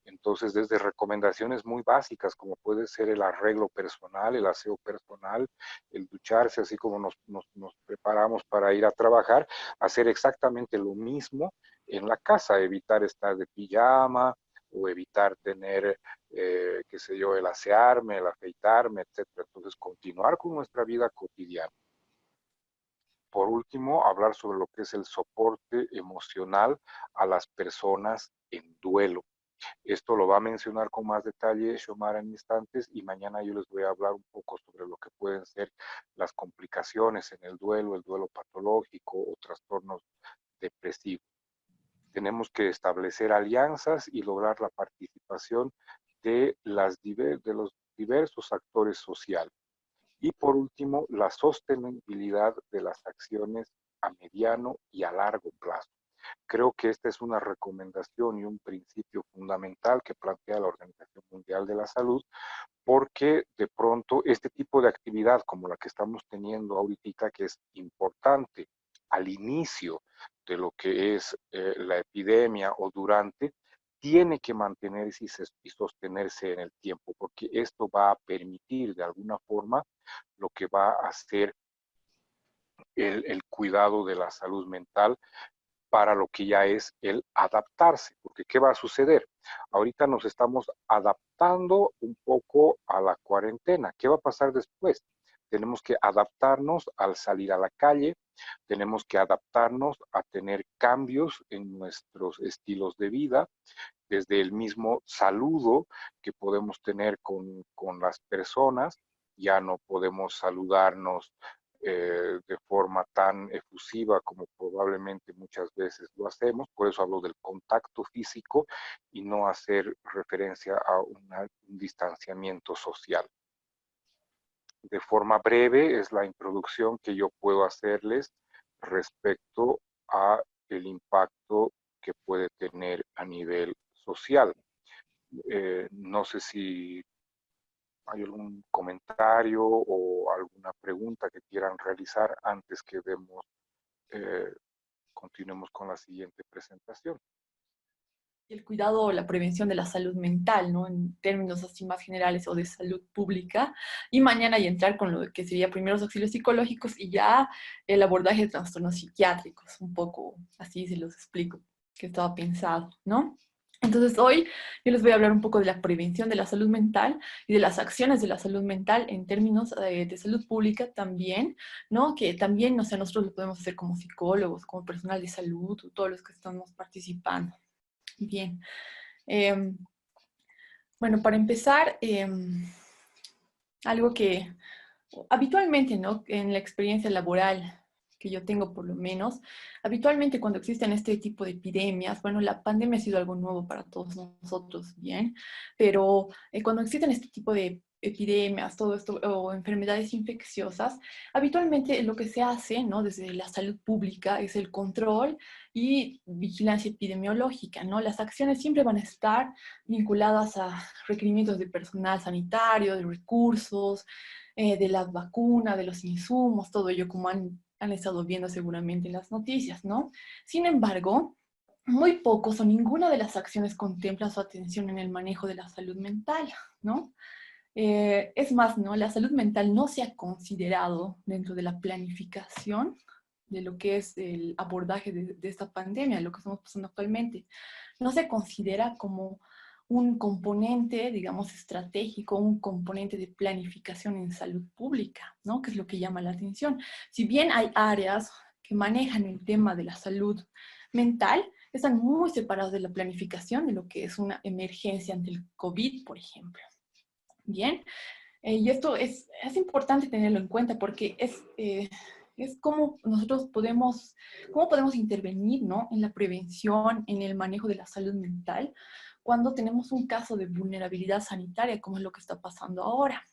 Entonces, desde recomendaciones muy básicas, como puede ser el arreglo personal, el aseo personal, el ducharse, así como nos preparamos para ir a trabajar, hacer exactamente lo mismo en la casa, evitar estar de pijama o evitar tener, qué sé yo, el asearme, el afeitarme, etcétera. Entonces, continuar con nuestra vida cotidiana. Por último, hablar sobre lo que es el soporte emocional a las personas en duelo. Esto lo va a mencionar con más detalle Xiomara en instantes y mañana yo les voy a hablar un poco sobre lo que pueden ser las complicaciones en el duelo patológico o trastornos depresivos. Tenemos que establecer alianzas y lograr la participación de los diversos actores sociales. Y por último, la sostenibilidad de las acciones a mediano y a largo plazo. Creo que esta es una recomendación y un principio fundamental que plantea la Organización Mundial de la Salud, porque de pronto este tipo de actividad como la que estamos teniendo ahorita, que es importante al inicio de lo que es la epidemia o durante, tiene que mantenerse y sostenerse en el tiempo, porque esto va a permitir de alguna forma lo que va a ser el cuidado de la salud mental para lo que ya es el adaptarse, porque ¿qué va a suceder? Ahorita nos estamos adaptando un poco a la cuarentena. ¿Qué va a pasar después? Tenemos que adaptarnos al salir a la calle, tenemos que adaptarnos a tener cambios en nuestros estilos de vida, desde el mismo saludo que podemos tener con las personas, ya no podemos saludarnos de forma tan efusiva como probablemente muchas veces lo hacemos, por eso hablo del contacto físico y no hacer referencia a un distanciamiento social. De forma breve es la introducción que yo puedo hacerles respecto a el impacto que puede tener a nivel social. No sé si hay algún comentario o alguna pregunta que quieran realizar antes que eh, continuemos con la siguiente presentación. El cuidado o la prevención de la salud mental, ¿no? En términos así más generales o de salud pública. Y mañana y entrar con lo que sería primeros auxilios psicológicos y ya el abordaje de trastornos psiquiátricos, un poco así se los explico, que estaba pensado, ¿no? Entonces hoy yo les voy a hablar un poco de la prevención de la salud mental y de las acciones de la salud mental en términos de salud pública también, ¿no? Que también, no sé, nosotros lo podemos hacer como psicólogos, como personal de salud, todos los que estamos participando. Bien. Eh, bueno, para empezar, algo que habitualmente, ¿no? En la experiencia laboral que yo tengo por lo menos, habitualmente cuando existen este tipo de epidemias, bueno, la pandemia ha sido algo nuevo para todos nosotros, bien, pero cuando existen este tipo de epidemias, todo esto, o enfermedades infecciosas, habitualmente lo que se hace, ¿no? Desde la salud pública es el control y vigilancia epidemiológica, ¿no? Las acciones siempre van a estar vinculadas a requerimientos de personal sanitario, de recursos, de las vacunas, de los insumos, todo ello como han estado viendo seguramente en las noticias, ¿no? Sin embargo, muy pocos o ninguna de las acciones contempla su atención en el manejo de la salud mental, ¿no? Es más, ¿no? La salud mental no se ha considerado dentro de la planificación de lo que es el abordaje de esta pandemia, lo que estamos pasando actualmente. No se considera como un componente, digamos, estratégico, un componente de planificación en salud pública, ¿no? Que es lo que llama la atención. Si bien hay áreas que manejan el tema de la salud mental, están muy separados de la planificación de lo que es una emergencia ante el COVID, por ejemplo. Bien, y esto es importante tenerlo en cuenta porque es cómo nosotros cómo podemos intervenir, ¿no? En la prevención, en el manejo de la salud mental, cuando tenemos un caso de vulnerabilidad sanitaria, como es lo que está pasando ahora,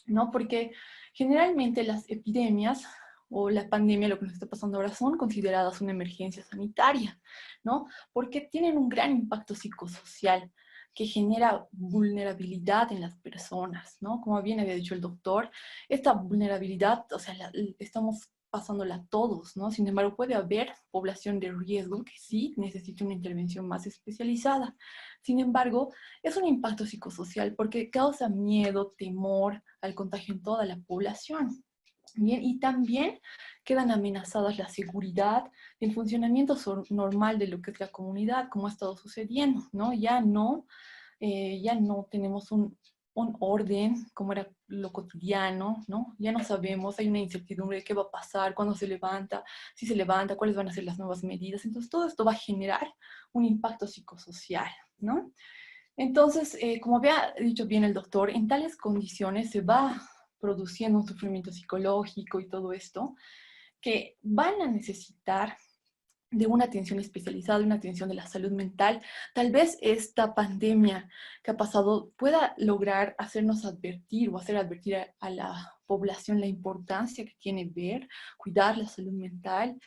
¿no? Porque generalmente las epidemias o la pandemia, lo que nos está pasando ahora, son consideradas una emergencia sanitaria, ¿no? Porque tienen un gran impacto psicosocial que genera vulnerabilidad en las personas, ¿no? Como bien había dicho el doctor, esta vulnerabilidad, o sea, estamos pasándola todos, ¿no? Sin embargo, puede haber población de riesgo que sí necesita una intervención más especializada. Sin embargo, es un impacto psicosocial porque causa miedo, temor al contagio en toda la población. Bien, y también quedan amenazadas la seguridad y el funcionamiento normal de lo que es la comunidad, como ha estado sucediendo, ¿no? Ya no tenemos un orden como era lo cotidiano, ¿no? Ya no sabemos, hay una incertidumbre de qué va a pasar, cuándo se levanta, si se levanta, cuáles van a ser las nuevas medidas. Entonces, todo esto va a generar un impacto psicosocial, ¿no? Entonces, como había dicho bien el doctor, en tales condiciones se va produciendo un sufrimiento psicológico y todo esto, que van a necesitar de una atención especializada, de una atención de la salud mental. Tal vez esta pandemia que ha pasado pueda lograr hacernos advertir o hacer advertir a la población la importancia que tiene ver, cuidar la salud mental.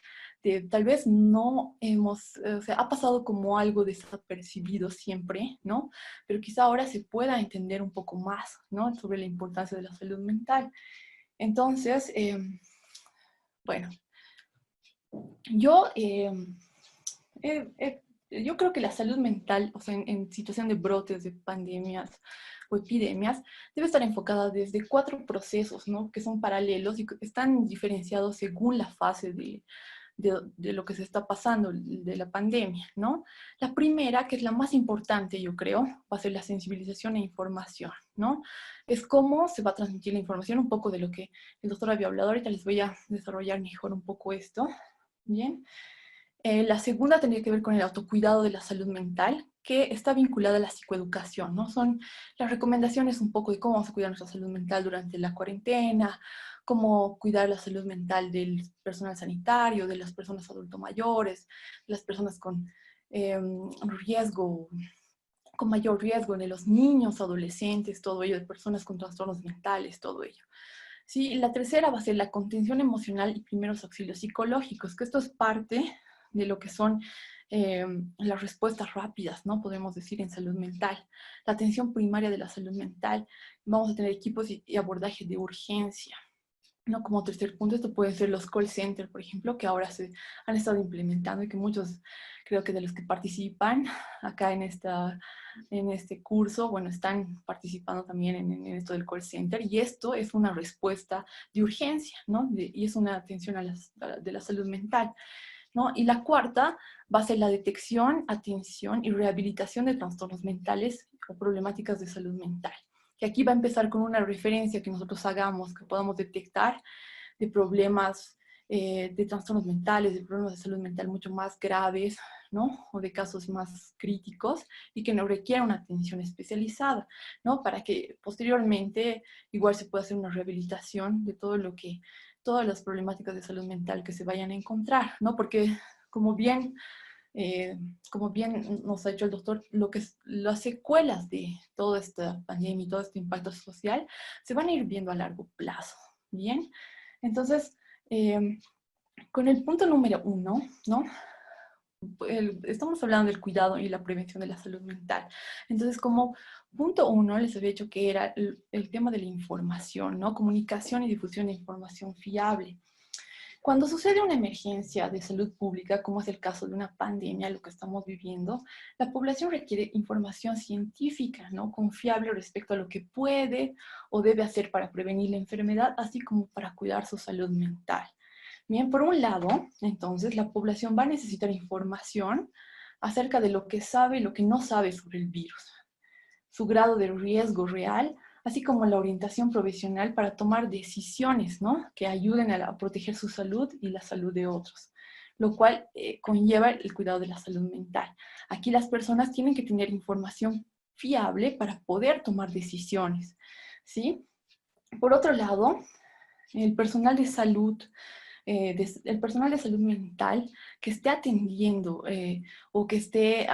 Tal vez no o sea, ha pasado como algo desapercibido siempre, ¿no? Pero quizá ahora se pueda entender un poco más, ¿no? Sobre la importancia de la salud mental. Entonces, bueno, yo eh, eh, yo creo que la salud mental, o sea, en situación de brotes, de pandemias o epidemias, debe estar enfocada desde 4 procesos, ¿no? Que son paralelos y que están diferenciados según la fase de lo que se está pasando, de la pandemia, ¿no? La primera, que es la más importante, yo creo, va a ser la sensibilización e información, ¿no? Es cómo se va a transmitir la información, un poco de lo que el doctor había hablado. Ahorita les voy a desarrollar mejor un poco esto, ¿bien? La segunda tendría que ver con el autocuidado de la salud mental, que está vinculada a la psicoeducación, ¿no? Son las recomendaciones un poco de cómo vamos a cuidar nuestra salud mental durante la cuarentena, cómo cuidar la salud mental del personal sanitario, de las personas adultos mayores, de las personas con riesgo, con mayor riesgo, de los niños, adolescentes, todo ello, de personas con trastornos mentales, todo ello. Sí, la tercera va a ser la contención emocional y primeros auxilios psicológicos, que esto es parte de lo que son las respuestas rápidas, ¿no? Podemos decir en salud mental. La atención primaria de la salud mental. Vamos a tener equipos y abordaje de urgencia, ¿no? Como tercer punto, esto pueden ser los call centers, por ejemplo, que ahora se han estado implementando y que muchos, creo que de los que participan acá en este curso, bueno, están participando también en esto del call center, y esto es una respuesta de urgencia, ¿no? Y es una atención de la salud mental, ¿no? Y la cuarta va a ser la detección, atención y rehabilitación de trastornos mentales o problemáticas de salud mental. Que aquí va a empezar con una referencia que nosotros hagamos, que podamos detectar de problemas, de trastornos mentales, de problemas de salud mental mucho más graves, ¿no? O de casos más críticos y que no requiera una atención especializada, ¿no? Para que posteriormente igual se pueda hacer una rehabilitación de todas las problemáticas de salud mental que se vayan a encontrar, ¿no? Porque como bien eh, como bien nos ha dicho el doctor, las secuelas de toda esta pandemia y todo este impacto social se van a ir viendo a largo plazo, ¿bien? Entonces, con el punto número 1, ¿no? estamos hablando del cuidado y la prevención de la salud mental. Entonces, como punto uno, les había dicho que era el tema de la información, ¿no? Comunicación y difusión de información fiable. Cuando sucede una emergencia de salud pública, como es el caso de una pandemia, lo que estamos viviendo, la población requiere información científica, ¿no? Confiable respecto a lo que puede o debe hacer para prevenir la enfermedad, así como para cuidar su salud mental. Bien, por un lado, entonces, la población va a necesitar información acerca de lo que sabe y lo que no sabe sobre el virus, su grado de riesgo real, así como la orientación profesional para tomar decisiones, ¿no? Que ayuden a proteger su salud y la salud de otros, lo cual conlleva el cuidado de la salud mental. Aquí las personas tienen que tener información fiable para poder tomar decisiones, ¿sí? Por otro lado, el personal de salud el personal de salud mental que esté atendiendo o que esté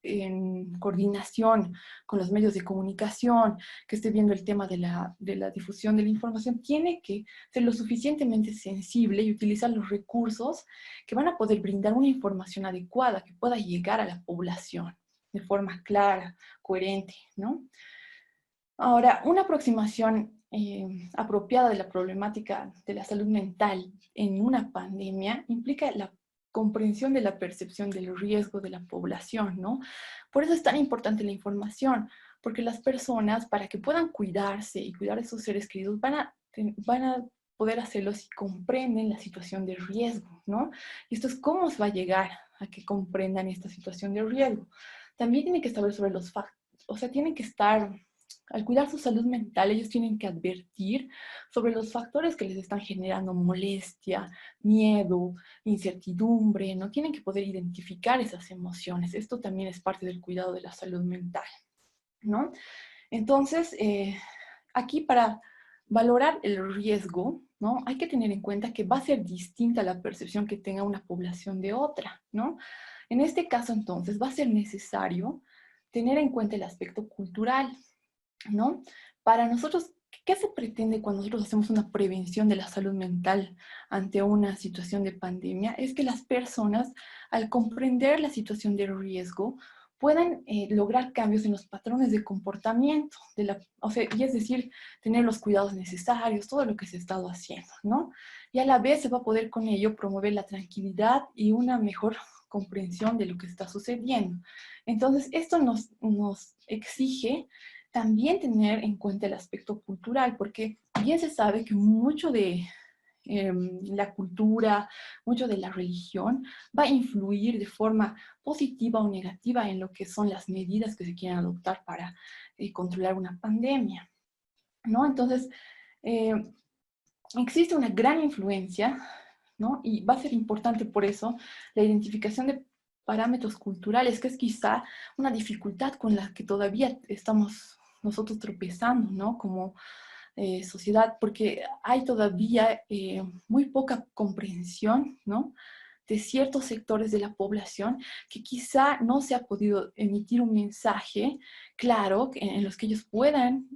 en coordinación con los medios de comunicación, que esté viendo el tema de la difusión de la información, tiene que ser lo suficientemente sensible y utilizar los recursos que van a poder brindar una información adecuada que pueda llegar a la población de forma clara, coherente, ¿no? Ahora, una aproximación apropiada de la problemática de la salud mental en una pandemia implica la comprensión de la percepción del riesgo de la población, ¿no? Por eso es tan importante la información, porque las personas, para que puedan cuidarse y cuidar a sus seres queridos, van a poder hacerlo si comprenden la situación de riesgo, ¿no? Y esto es cómo se va a llegar a que comprendan esta situación de riesgo. También tienen que saber sobre los factores, o sea, tienen que estar al cuidar su salud mental, ellos tienen que advertir sobre los factores que les están generando molestia, miedo, incertidumbre, ¿no? Tienen que poder identificar esas emociones. Esto también es parte del cuidado de la salud mental, ¿no? Entonces, aquí para valorar el riesgo, ¿no? Hay que tener en cuenta que va a ser distinta la percepción que tenga una población de otra, ¿no? En este caso, entonces, va a ser necesario tener en cuenta el aspecto cultural, ¿no? Para nosotros, ¿qué se pretende cuando nosotros hacemos una prevención de la salud mental ante una situación de pandemia? Es que las personas, al comprender la situación de riesgo, puedan lograr cambios en los patrones de comportamiento, o sea, y es decir, tener los cuidados necesarios, todo lo que se ha estado haciendo, ¿no? Y a la vez se va a poder con ello promover la tranquilidad y una mejor comprensión de lo que está sucediendo. Entonces, esto nos exige también tener en cuenta el aspecto cultural, porque bien se sabe que mucho de la cultura, mucho de la religión va a influir de forma positiva o negativa en lo que son las medidas que se quieren adoptar para controlar una pandemia, ¿no? Entonces, eh, existe una gran influencia, ¿no? Y va a ser importante por eso la identificación de parámetros culturales, que es quizá una dificultad con la que todavía estamos nosotros tropezando, ¿no? Como sociedad, porque hay todavía muy poca comprensión, ¿no? De ciertos sectores de la población que quizá no se ha podido emitir un mensaje claro en los que ellos puedan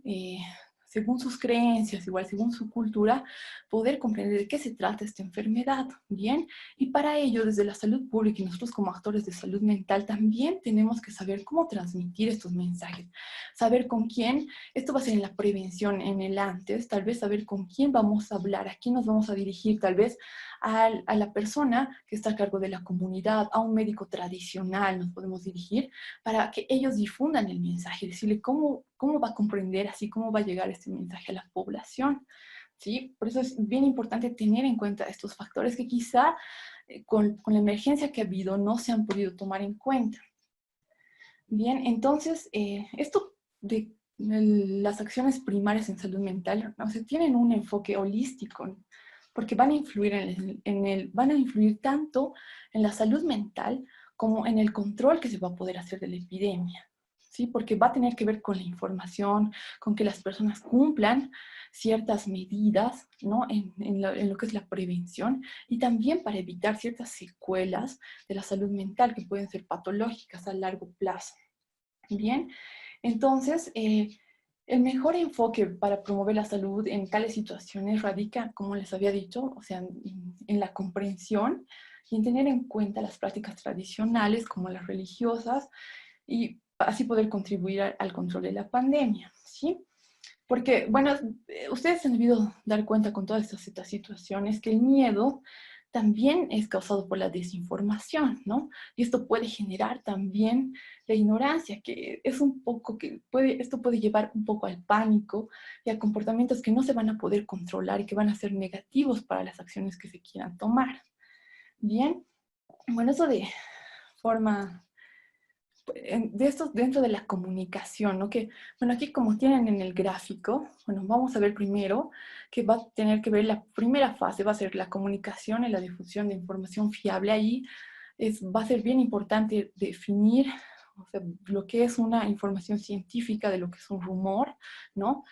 según sus creencias, igual según su cultura, poder comprender de qué se trata esta enfermedad, ¿bien? Y para ello, desde la salud pública y nosotros como actores de salud mental, también tenemos que saber cómo transmitir estos mensajes, saber con quién, esto va a ser en la prevención, en el antes, tal vez saber con quién vamos a hablar, a quién nos vamos a dirigir, tal vez a la persona que está a cargo de la comunidad, a un médico tradicional nos podemos dirigir para que ellos difundan el mensaje, decirle cómo va a comprender, así cómo va a llegar este mensaje a la población. ¿Sí? Por eso es bien importante tener en cuenta estos factores que quizá con la emergencia que ha habido no se han podido tomar en cuenta. Bien, entonces, esto de las acciones primarias en salud mental, o sea, tienen un enfoque holístico, porque van a influir van a influir tanto en la salud mental como en el control que se va a poder hacer de la epidemia, ¿sí? Porque va a tener que ver con la información, con que las personas cumplan ciertas medidas, ¿no? En lo que es la prevención y también para evitar ciertas secuelas de la salud mental que pueden ser patológicas a largo plazo. Bien, entonces, el mejor enfoque para promover la salud en tales situaciones radica, como les había dicho, o sea, en la comprensión y en tener en cuenta las prácticas tradicionales como las religiosas y así poder contribuir al control de la pandemia, ¿sí? Porque, bueno, ustedes se han debido dar cuenta con todas estas situaciones que el miedo también es causado por la desinformación, ¿no? Y esto puede generar también la ignorancia, que es un poco esto puede llevar un poco al pánico y a comportamientos que no se van a poder controlar y que van a ser negativos para las acciones que se quieran tomar. Bien, bueno, eso de forma de estos dentro de la comunicación, ¿no? Que, bueno, aquí como tienen en el gráfico, bueno, vamos a ver primero que va a tener que ver la primera fase, va a ser la comunicación y la difusión de información fiable. Ahí va a ser bien importante definir, o sea, lo que es una información científica de lo que es un rumor, ¿no?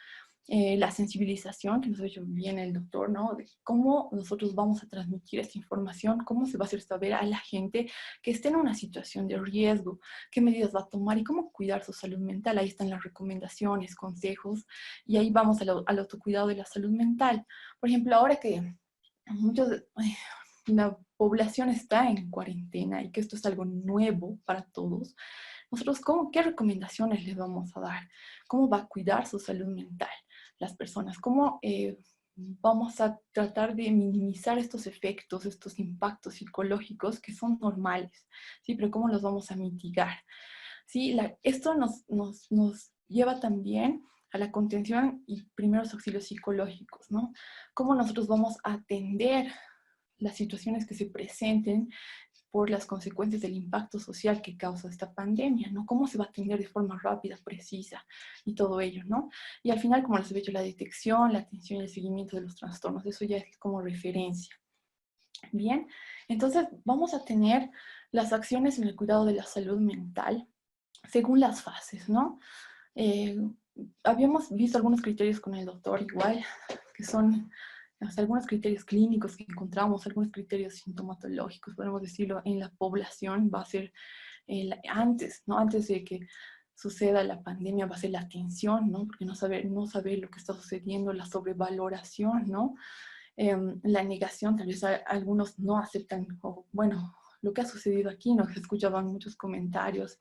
La sensibilización que nos ha hecho bien el doctor, ¿no? De cómo nosotros vamos a transmitir esta información, cómo se va a hacer saber a la gente que esté en una situación de riesgo, qué medidas va a tomar y cómo cuidar su salud mental. Ahí están las recomendaciones, consejos, y ahí vamos al autocuidado de la salud mental. Por ejemplo, ahora que la población está en cuarentena y que esto es algo nuevo para todos, nosotros, ¿qué recomendaciones les vamos a dar? ¿Cómo va a cuidar su salud mental las personas? ¿Cómo vamos a tratar de minimizar estos efectos, estos impactos psicológicos que son normales? ¿Sí? Pero ¿cómo los vamos a mitigar? ¿Sí? Esto nos lleva también a la contención y primeros auxilios psicológicos, ¿no? ¿Cómo nosotros vamos a atender las situaciones que se presenten por las consecuencias del impacto social que causa esta pandemia, ¿no? Cómo se va a atender de forma rápida, precisa y todo ello, ¿no? Y al final, como les he dicho, la detección, la atención y el seguimiento de los trastornos, eso ya es como referencia. Bien, entonces vamos a tener las acciones en el cuidado de la salud mental según las fases, ¿no? Eh, Habíamos visto algunos criterios con el doctor igual, que son algunos criterios clínicos que encontramos, algunos criterios sintomatológicos, podemos decirlo, en la población va a ser antes, ¿no? Antes de que suceda la pandemia va a ser la atención, ¿no? Porque no saber lo que está sucediendo, la sobrevaloración, ¿no? La negación, tal vez algunos no aceptan, o bueno, lo que ha sucedido aquí, ¿no? Se escuchaban muchos comentarios,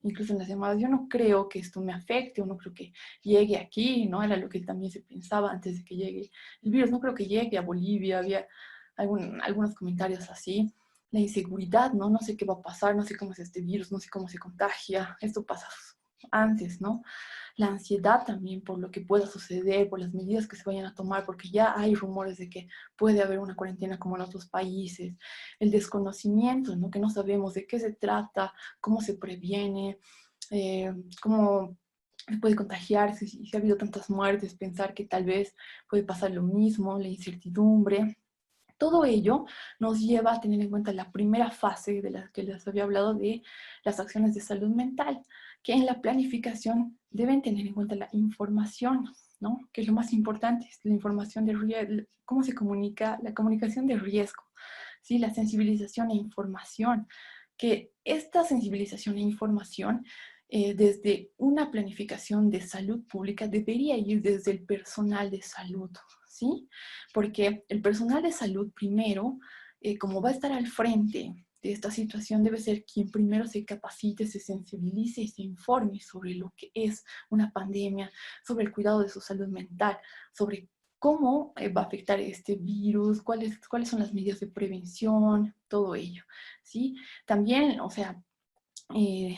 incluso en las llamadas, yo no creo que esto me afecte, o no creo que llegue aquí, ¿no? Era lo que también se pensaba antes de que llegue el virus, no creo que llegue a Bolivia, había algunos comentarios así. La inseguridad, ¿no? No sé qué va a pasar, no sé cómo es este virus, no sé cómo se contagia, esto pasa antes, ¿no? La ansiedad también por lo que pueda suceder, por las medidas que se vayan a tomar, porque ya hay rumores de que puede haber una cuarentena como en otros países, el desconocimiento, ¿no? Que no sabemos de qué se trata, cómo se previene, cómo se puede contagiarse, si ha habido tantas muertes, pensar que tal vez puede pasar lo mismo, la incertidumbre. Todo ello nos lleva a tener en cuenta la primera fase de la que les había hablado de las acciones de salud mental, que en la planificación deben tener en cuenta la información, ¿no? Que es lo más importante, es la información de riesgo, cómo se comunica, la comunicación de riesgo, ¿sí? La sensibilización e información, que esta sensibilización e información desde una planificación de salud pública debería ir desde el personal de salud, ¿sí? Porque el personal de salud primero, como va a estar al frente de esta situación, debe ser quien primero se capacite, se sensibilice y se informe sobre lo que es una pandemia, sobre el cuidado de su salud mental, sobre cómo va a afectar este virus, cuáles son las medidas de prevención, todo ello, ¿sí? También, o sea, eh,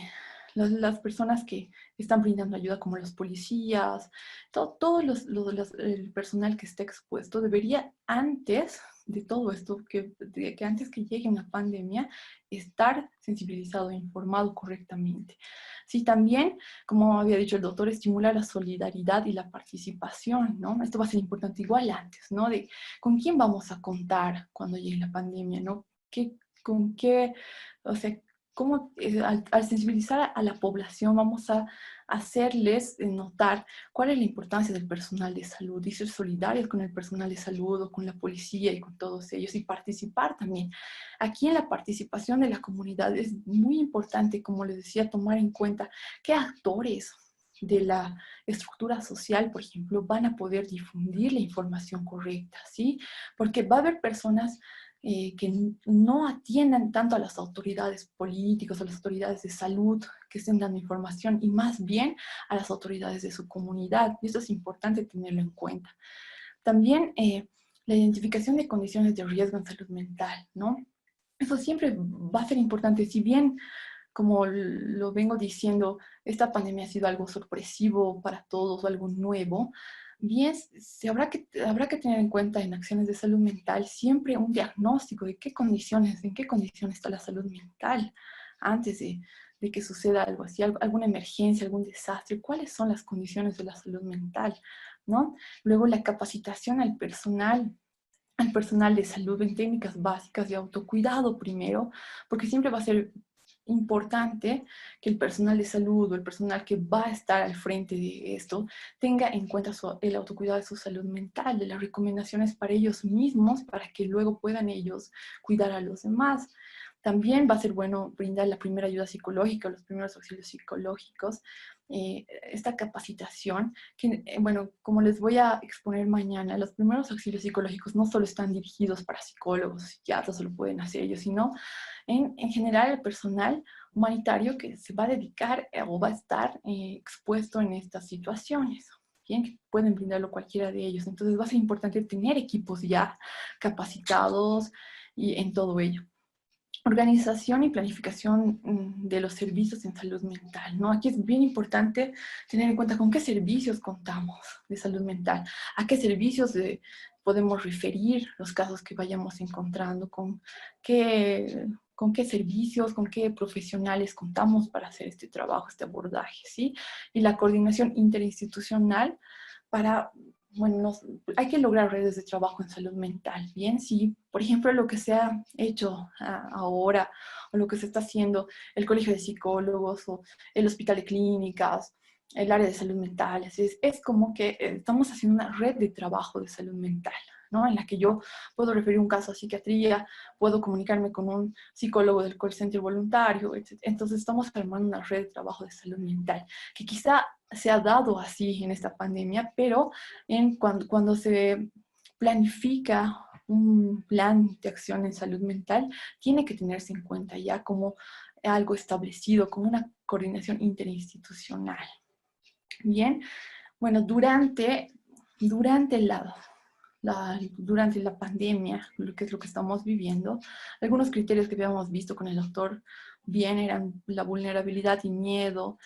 las personas que están brindando ayuda, como los policías, todo el personal que esté expuesto, debería antes de todo esto, que antes que llegue una pandemia, estar sensibilizado e informado correctamente. Sí, también, como había dicho el doctor, estimular la solidaridad y la participación, ¿no? Esto va a ser importante igual antes, ¿no? De con quién vamos a contar cuando llegue la pandemia, ¿no? Con qué, o sea, cómo al sensibilizar a la población vamos a hacerles notar cuál es la importancia del personal de salud y ser solidarios con el personal de salud o con la policía y con todos ellos y participar también. Aquí en la participación de la comunidad es muy importante, como les decía, tomar en cuenta qué actores de la estructura social, por ejemplo, van a poder difundir la información correcta, ¿sí? Porque va a haber personas que no atiendan tanto a las autoridades políticas o las autoridades de salud que estén dando información, y más bien a las autoridades de su comunidad. Y eso es importante tenerlo en cuenta. También la identificación de condiciones de riesgo en salud mental, ¿no? Eso siempre va a ser importante. Si bien, como lo vengo diciendo, esta pandemia ha sido algo sorpresivo para todos o algo nuevo, bien, habrá que tener en cuenta en acciones de salud mental siempre un diagnóstico de qué condiciones, en qué condiciones está la salud mental antes de que suceda algo así, alguna emergencia, algún desastre, cuáles son las condiciones de la salud mental, ¿no? Luego la capacitación al personal de salud en técnicas básicas de autocuidado primero, porque siempre va a ser importante que el personal de salud o el personal que va a estar al frente de esto tenga en cuenta el autocuidado de su salud mental, de las recomendaciones para ellos mismos, para que luego puedan ellos cuidar a los demás. También va a ser bueno brindar la primera ayuda psicológica, los primeros auxilios psicológicos, esta capacitación, que, bueno, como les voy a exponer mañana, los primeros auxilios psicológicos no solo están dirigidos para psicólogos, psiquiatras, o lo pueden hacer ellos, sino en general el personal humanitario que se va a dedicar o va a estar expuesto en estas situaciones. Bien, que pueden brindarlo cualquiera de ellos. Entonces va a ser importante tener equipos ya capacitados y en todo ello. Organización y planificación de los servicios en salud mental, ¿no? Aquí es bien importante tener en cuenta con qué servicios contamos de salud mental, a qué servicios podemos referir los casos que vayamos encontrando, con qué servicios, con qué profesionales contamos para hacer este trabajo, este abordaje, ¿sí? Y la coordinación interinstitucional para, bueno, hay que lograr redes de trabajo en salud mental, ¿bien? Si, por ejemplo, lo que se ha hecho ahora, o lo que se está haciendo el Colegio de Psicólogos, o el Hospital de Clínicas, el área de salud mental, es como que estamos haciendo una red de trabajo de salud mental, ¿no? En la que yo puedo referir un caso a psiquiatría, puedo comunicarme con un psicólogo del call center voluntario, etc. Entonces estamos armando una red de trabajo de salud mental, que quizá se ha dado así en esta pandemia, pero cuando se planifica un plan de acción en salud mental, tiene que tenerse en cuenta ya como algo establecido, como una coordinación interinstitucional. Bien, bueno, durante la pandemia, lo que es lo que estamos viviendo, algunos criterios que habíamos visto con el doctor bien eran la vulnerabilidad y miedo,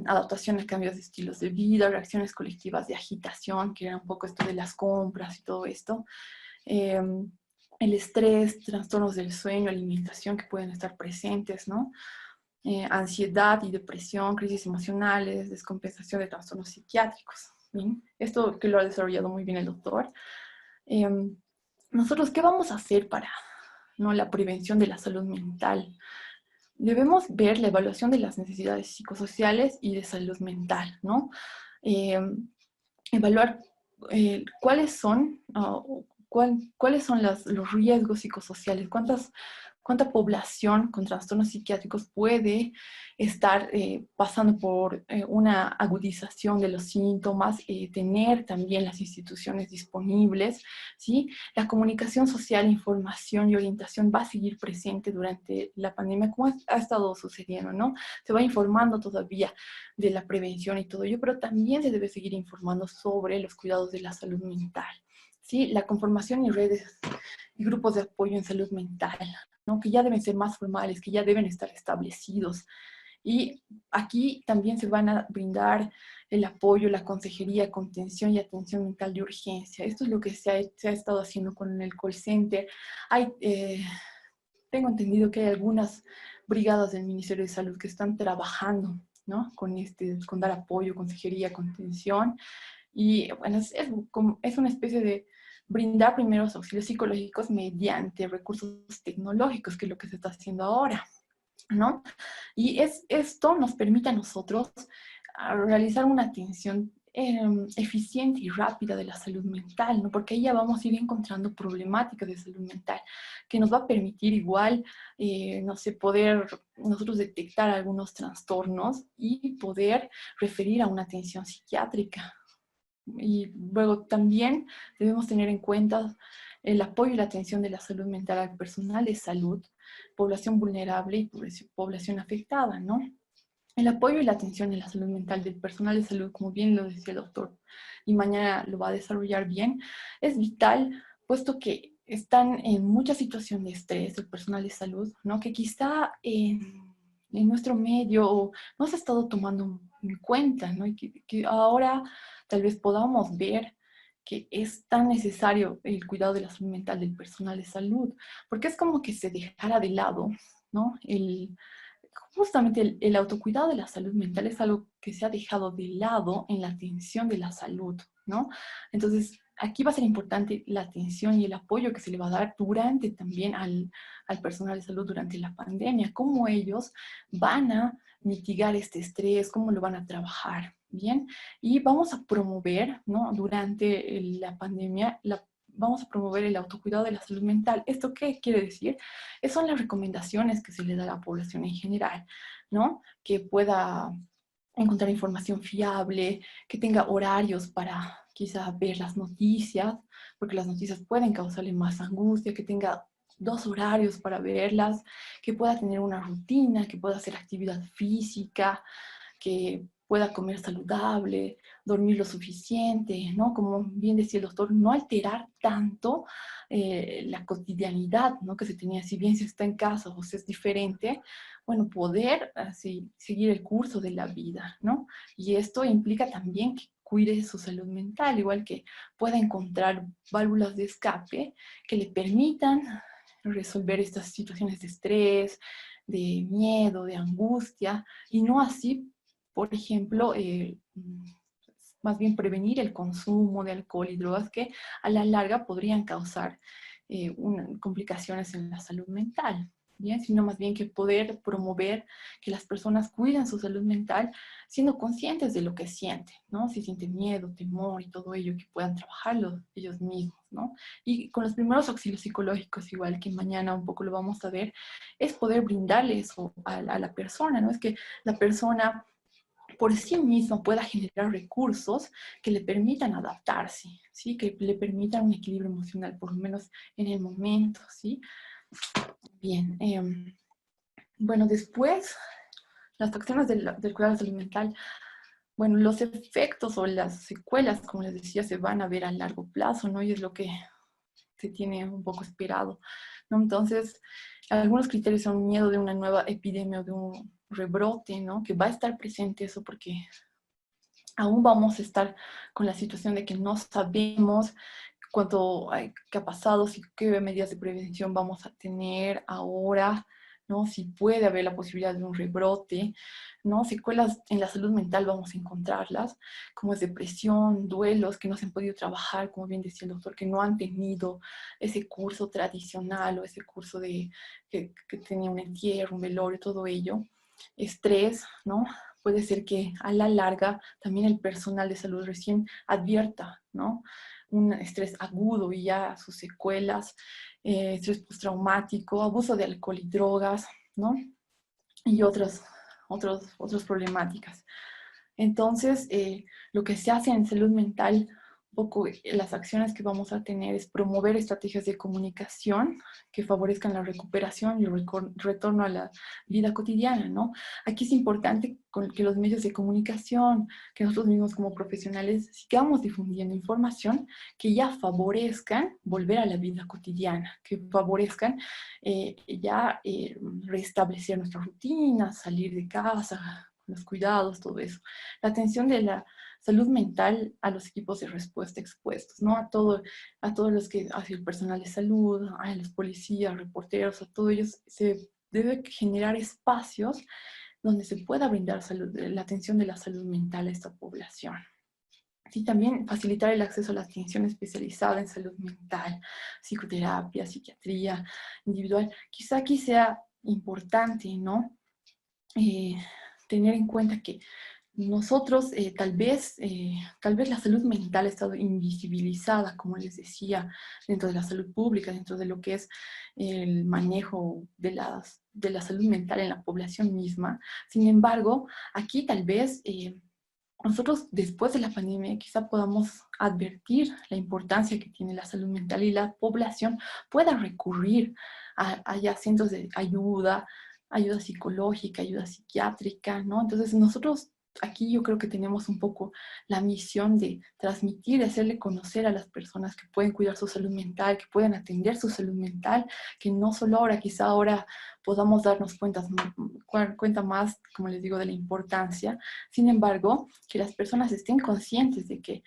adaptación a cambios de estilos de vida, reacciones colectivas de agitación, que era un poco esto de las compras y todo esto, eh, el estrés, trastornos del sueño, alimentación que pueden estar presentes, ¿no? Ansiedad y depresión, crisis emocionales, descompensación de trastornos psiquiátricos. ¿Bien? Esto que lo ha desarrollado muy bien el doctor. Eh, Nosotros, ¿qué vamos a hacer para, ¿no?, la prevención de la salud mental? Debemos ver la evaluación de las necesidades psicosociales y de salud mental, ¿no? Eh, Evaluar cuáles son, cuáles son los riesgos psicosociales, cuánta población con trastornos psiquiátricos puede estar pasando por una agudización de los síntomas, tener también las instituciones disponibles, ¿sí? La comunicación social, información y orientación va a seguir presente durante la pandemia, como ha estado sucediendo, ¿no? Se va informando todavía de la prevención y todo ello, pero también se debe seguir informando sobre los cuidados de la salud mental, ¿sí? La conformación y redes y grupos de apoyo en salud mental, ¿no?, que ya deben ser más formales, que ya deben estar establecidos. Y aquí también se van a brindar el apoyo, la consejería, contención y atención mental de urgencia. Esto es lo que se ha estado haciendo con el call center. Tengo entendido que hay algunas brigadas del Ministerio de Salud que están trabajando, ¿no?, con dar apoyo, consejería, contención. Y bueno, es una especie de brindar primeros auxilios psicológicos mediante recursos tecnológicos, que es lo que se está haciendo ahora, ¿no? Y esto nos permite a nosotros realizar una atención eficiente y rápida de la salud mental, ¿no? Porque ahí ya vamos a ir encontrando problemáticas de salud mental que nos va a permitir igual, no sé, poder nosotros detectar algunos trastornos y poder referir a una atención psiquiátrica. Y luego también debemos tener en cuenta el apoyo y la atención de la salud mental al personal de salud, población vulnerable y población afectada, ¿no? El apoyo y la atención en la salud mental del personal de salud, como bien lo decía el doctor, y mañana lo va a desarrollar bien, es vital, puesto que están en mucha situación de estrés el personal de salud, ¿no? Que quizá en nuestro medio no se ha estado tomando en cuenta, ¿no? Y que ahora tal vez podamos ver que es tan necesario el cuidado de la salud mental del personal de salud, porque es como que se dejara de lado, ¿no? Justamente el autocuidado de la salud mental es algo que se ha dejado de lado en la atención de la salud, ¿no? Entonces, aquí va a ser importante la atención y el apoyo que se le va a dar durante también al personal de salud durante la pandemia, cómo ellos van a mitigar este estrés, cómo lo van a trabajar, ¿bien? Y vamos a promover, ¿no? Durante la pandemia, vamos a promover el autocuidado de la salud mental. ¿Esto qué quiere decir? Esas son las recomendaciones que se le da a la población en general, ¿no? Que pueda encontrar información fiable, que tenga horarios para quizá ver las noticias, porque las noticias pueden causarle más angustia, que tenga 2 horarios para verlas, que pueda tener una rutina, que pueda hacer actividad física, que pueda comer saludable, dormir lo suficiente, ¿no? Como bien decía el doctor, no alterar tanto la cotidianidad, ¿no? Que se tenía, si bien se está en casa o se es diferente, bueno, poder así, seguir el curso de la vida, ¿no? Y esto implica también que cuide su salud mental, igual que pueda encontrar válvulas de escape que le permitan resolver estas situaciones de estrés, de miedo, de angustia, y no así, por ejemplo, más bien prevenir el consumo de alcohol y drogas que a la larga podrían causar complicaciones en la salud mental. Bien, sino más bien que poder promover que las personas cuiden su salud mental siendo conscientes de lo que sienten, ¿no? Si sienten miedo, temor y todo ello, que puedan trabajarlo ellos mismos, ¿no? Y con los primeros auxilios psicológicos, igual que mañana un poco lo vamos a ver, es poder brindarle eso a la persona, ¿no? Es que la persona por sí misma pueda generar recursos que le permitan adaptarse, ¿sí? Que le permitan un equilibrio emocional, por lo menos en el momento, ¿sí? Bien, bueno, después, las acciones del cuidado salud mental, bueno, los efectos o las secuelas, como les decía, se van a ver a largo plazo, ¿no? Y es lo que se tiene un poco esperado, ¿no? Entonces, algunos criterios son miedo de una nueva epidemia o de un rebrote, ¿no? Que va a estar presente eso porque aún vamos a estar con la situación de que no sabemos qué ha pasado, si qué medidas de prevención vamos a tener ahora, ¿no? Si puede haber la posibilidad de un rebrote, ¿no? Secuelas en la salud mental vamos a encontrarlas, como es depresión, duelos que no se han podido trabajar, como bien decía el doctor, que no han tenido ese curso tradicional o ese curso que tenía un entierro, un velorio, todo ello. Estrés, ¿no? Puede ser que a la larga también el personal de salud recién advierta, ¿no? Un estrés agudo y ya sus secuelas, estrés postraumático, abuso de alcohol y drogas, ¿no? Y otras problemáticas. Entonces, lo que se hace en salud mental, un poco las acciones que vamos a tener es promover estrategias de comunicación que favorezcan la recuperación y el retorno a la vida cotidiana, ¿no? Aquí es importante que los medios de comunicación, que nosotros mismos como profesionales sigamos difundiendo información que ya favorezcan volver a la vida cotidiana, que favorezcan restablecer nuestras rutinas, salir de casa, los cuidados, todo eso. La atención de la salud mental a los equipos de respuesta expuestos, ¿no? A todos los que hace el personal de salud, a los policías, reporteros, a todos ellos, se debe generar espacios donde se pueda brindar la atención de la salud mental a esta población. Sí, también facilitar el acceso a la atención especializada en salud mental, psicoterapia, psiquiatría individual. Quizá aquí sea importante, ¿no? Eh, tener en cuenta que nosotros tal vez la salud mental ha estado invisibilizada, como les decía, dentro de la salud pública, dentro de lo que es el manejo de la salud mental en la población misma. Sin embargo, aquí tal vez nosotros después de la pandemia quizá podamos advertir la importancia que tiene la salud mental y la población pueda recurrir a ya centros de ayuda, ayuda psicológica, ayuda psiquiátrica, ¿no? Entonces nosotros aquí yo creo que tenemos un poco la misión de transmitir, de hacerle conocer a las personas que pueden cuidar su salud mental, que pueden atender su salud mental, que no solo ahora, quizá ahora podamos darnos cuenta más, como les digo, de la importancia. Sin embargo, que las personas estén conscientes de que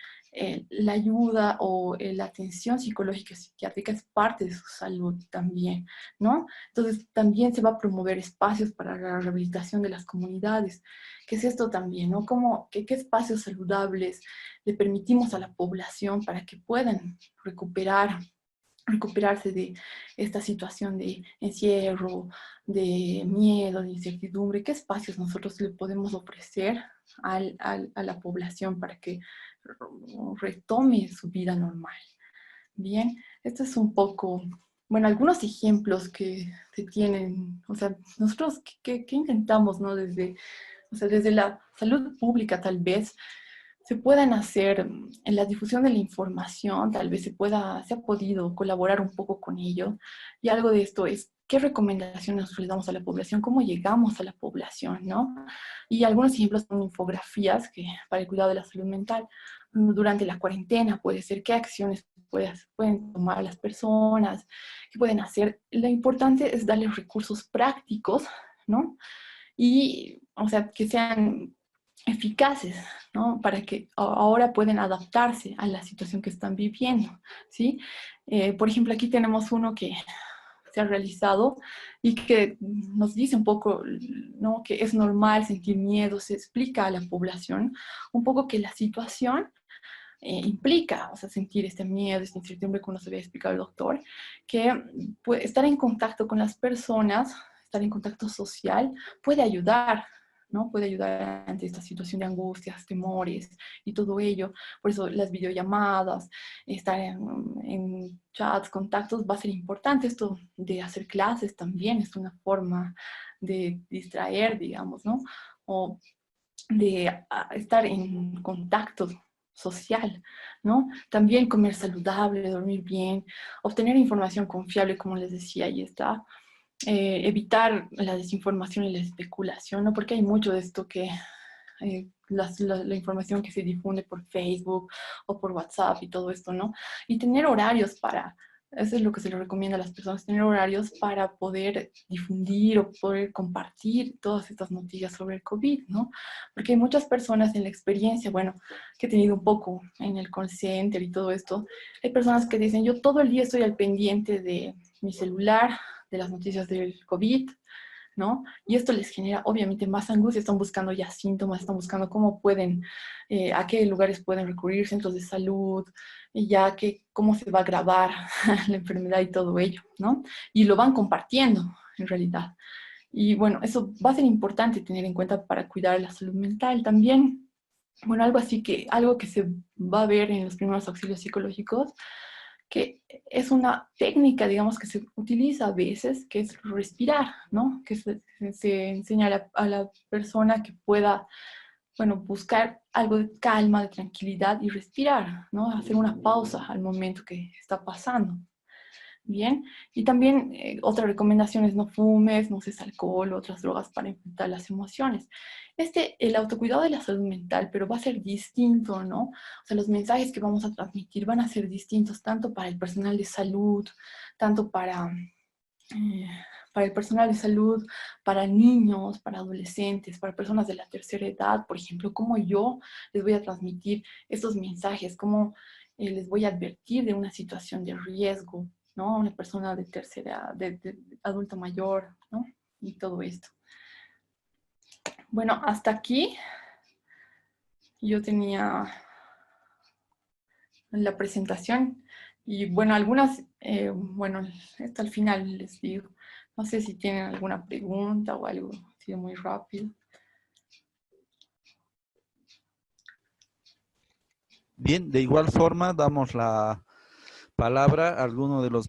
la ayuda o la atención psicológica y psiquiátrica es parte de su salud también, ¿no? Entonces, también se va a promover espacios para la rehabilitación de las comunidades. ¿Qué es esto también, no? ¿Qué espacios saludables le permitimos a la población para que puedan recuperarse de esta situación de encierro, de miedo, de incertidumbre? ¿Qué espacios nosotros le podemos ofrecer a la población para que retome su vida normal? Bien, esto es un poco, bueno, algunos ejemplos que se tienen, o sea, nosotros, ¿qué intentamos, no? O sea, desde la salud pública tal vez, se puedan hacer en la difusión de la información, tal vez se ha podido colaborar un poco con ello. Y algo de esto es, ¿qué recomendaciones le damos a la población? ¿Cómo llegamos a la población, no? Y algunos ejemplos son infografías para el cuidado de la salud mental. Durante la cuarentena puede ser, ¿qué acciones pueden tomar las personas? ¿Qué pueden hacer? Lo importante es darles recursos prácticos, ¿no? Y, o sea, que sean eficaces, ¿no? Para que ahora pueden adaptarse a la situación que están viviendo, ¿sí? Por ejemplo, aquí tenemos uno que se ha realizado y que nos dice un poco, ¿no? Que es normal sentir miedo, se explica a la población un poco que la situación implica, o sea, sentir este miedo, esta incertidumbre, como nos había explicado el doctor, que estar en contacto con las personas, estar en contacto social, puede ayudar, ¿no? Puede ayudar ante esta situación de angustias, temores y todo ello. Por eso las videollamadas, estar en chats, contactos, va a ser importante. Esto de hacer clases también es una forma de distraer, digamos, ¿no? O de estar en contacto social, ¿no? También comer saludable, dormir bien, obtener información confiable, como les decía, ahí está. Evitar la desinformación y la especulación, ¿no? Porque hay mucho de esto que la información que se difunde por Facebook o por WhatsApp y todo esto, ¿no? Y tener horarios eso es lo que se le recomienda a las personas, tener horarios para poder difundir o poder compartir todas estas noticias sobre el COVID, ¿no? Porque hay muchas personas en la experiencia, bueno, que he tenido un poco en el call center y todo esto, hay personas que dicen, yo todo el día estoy al pendiente de mi celular, de las noticias del COVID, ¿no? Y esto les genera obviamente más angustia, están buscando ya síntomas, están buscando cómo pueden, a qué lugares pueden recurrir, centros de salud, y ya que cómo se va a agravar la enfermedad y todo ello, ¿no? Y lo van compartiendo en realidad. Y bueno, eso va a ser importante tener en cuenta para cuidar la salud mental también. Bueno, algo que se va a ver en los primeros auxilios psicológicos, que es una técnica, digamos, que se utiliza a veces, que es respirar, ¿no? Que se enseña a la persona que pueda, bueno, buscar algo de calma, de tranquilidad y respirar, ¿no? Hacer una pausa al momento que está pasando. Bien, y también otra recomendación es no fumes, no uses alcohol o otras drogas para enfrentar las emociones. El autocuidado de la salud mental, pero va a ser distinto, ¿no? O sea, los mensajes que vamos a transmitir van a ser distintos tanto para el personal de salud, tanto eh, para el personal de salud, para niños, para adolescentes, para personas de la tercera edad, por ejemplo, cómo yo les voy a transmitir estos mensajes, cómo les voy a advertir de una situación de riesgo, ¿no? Una persona de tercera, de adulto mayor, ¿no? Y todo esto. Bueno, hasta aquí yo tenía la presentación y bueno, bueno, esto al final les digo. No sé si tienen alguna pregunta o algo, ha sido muy rápido. Bien, de igual forma damos la palabra a alguno de los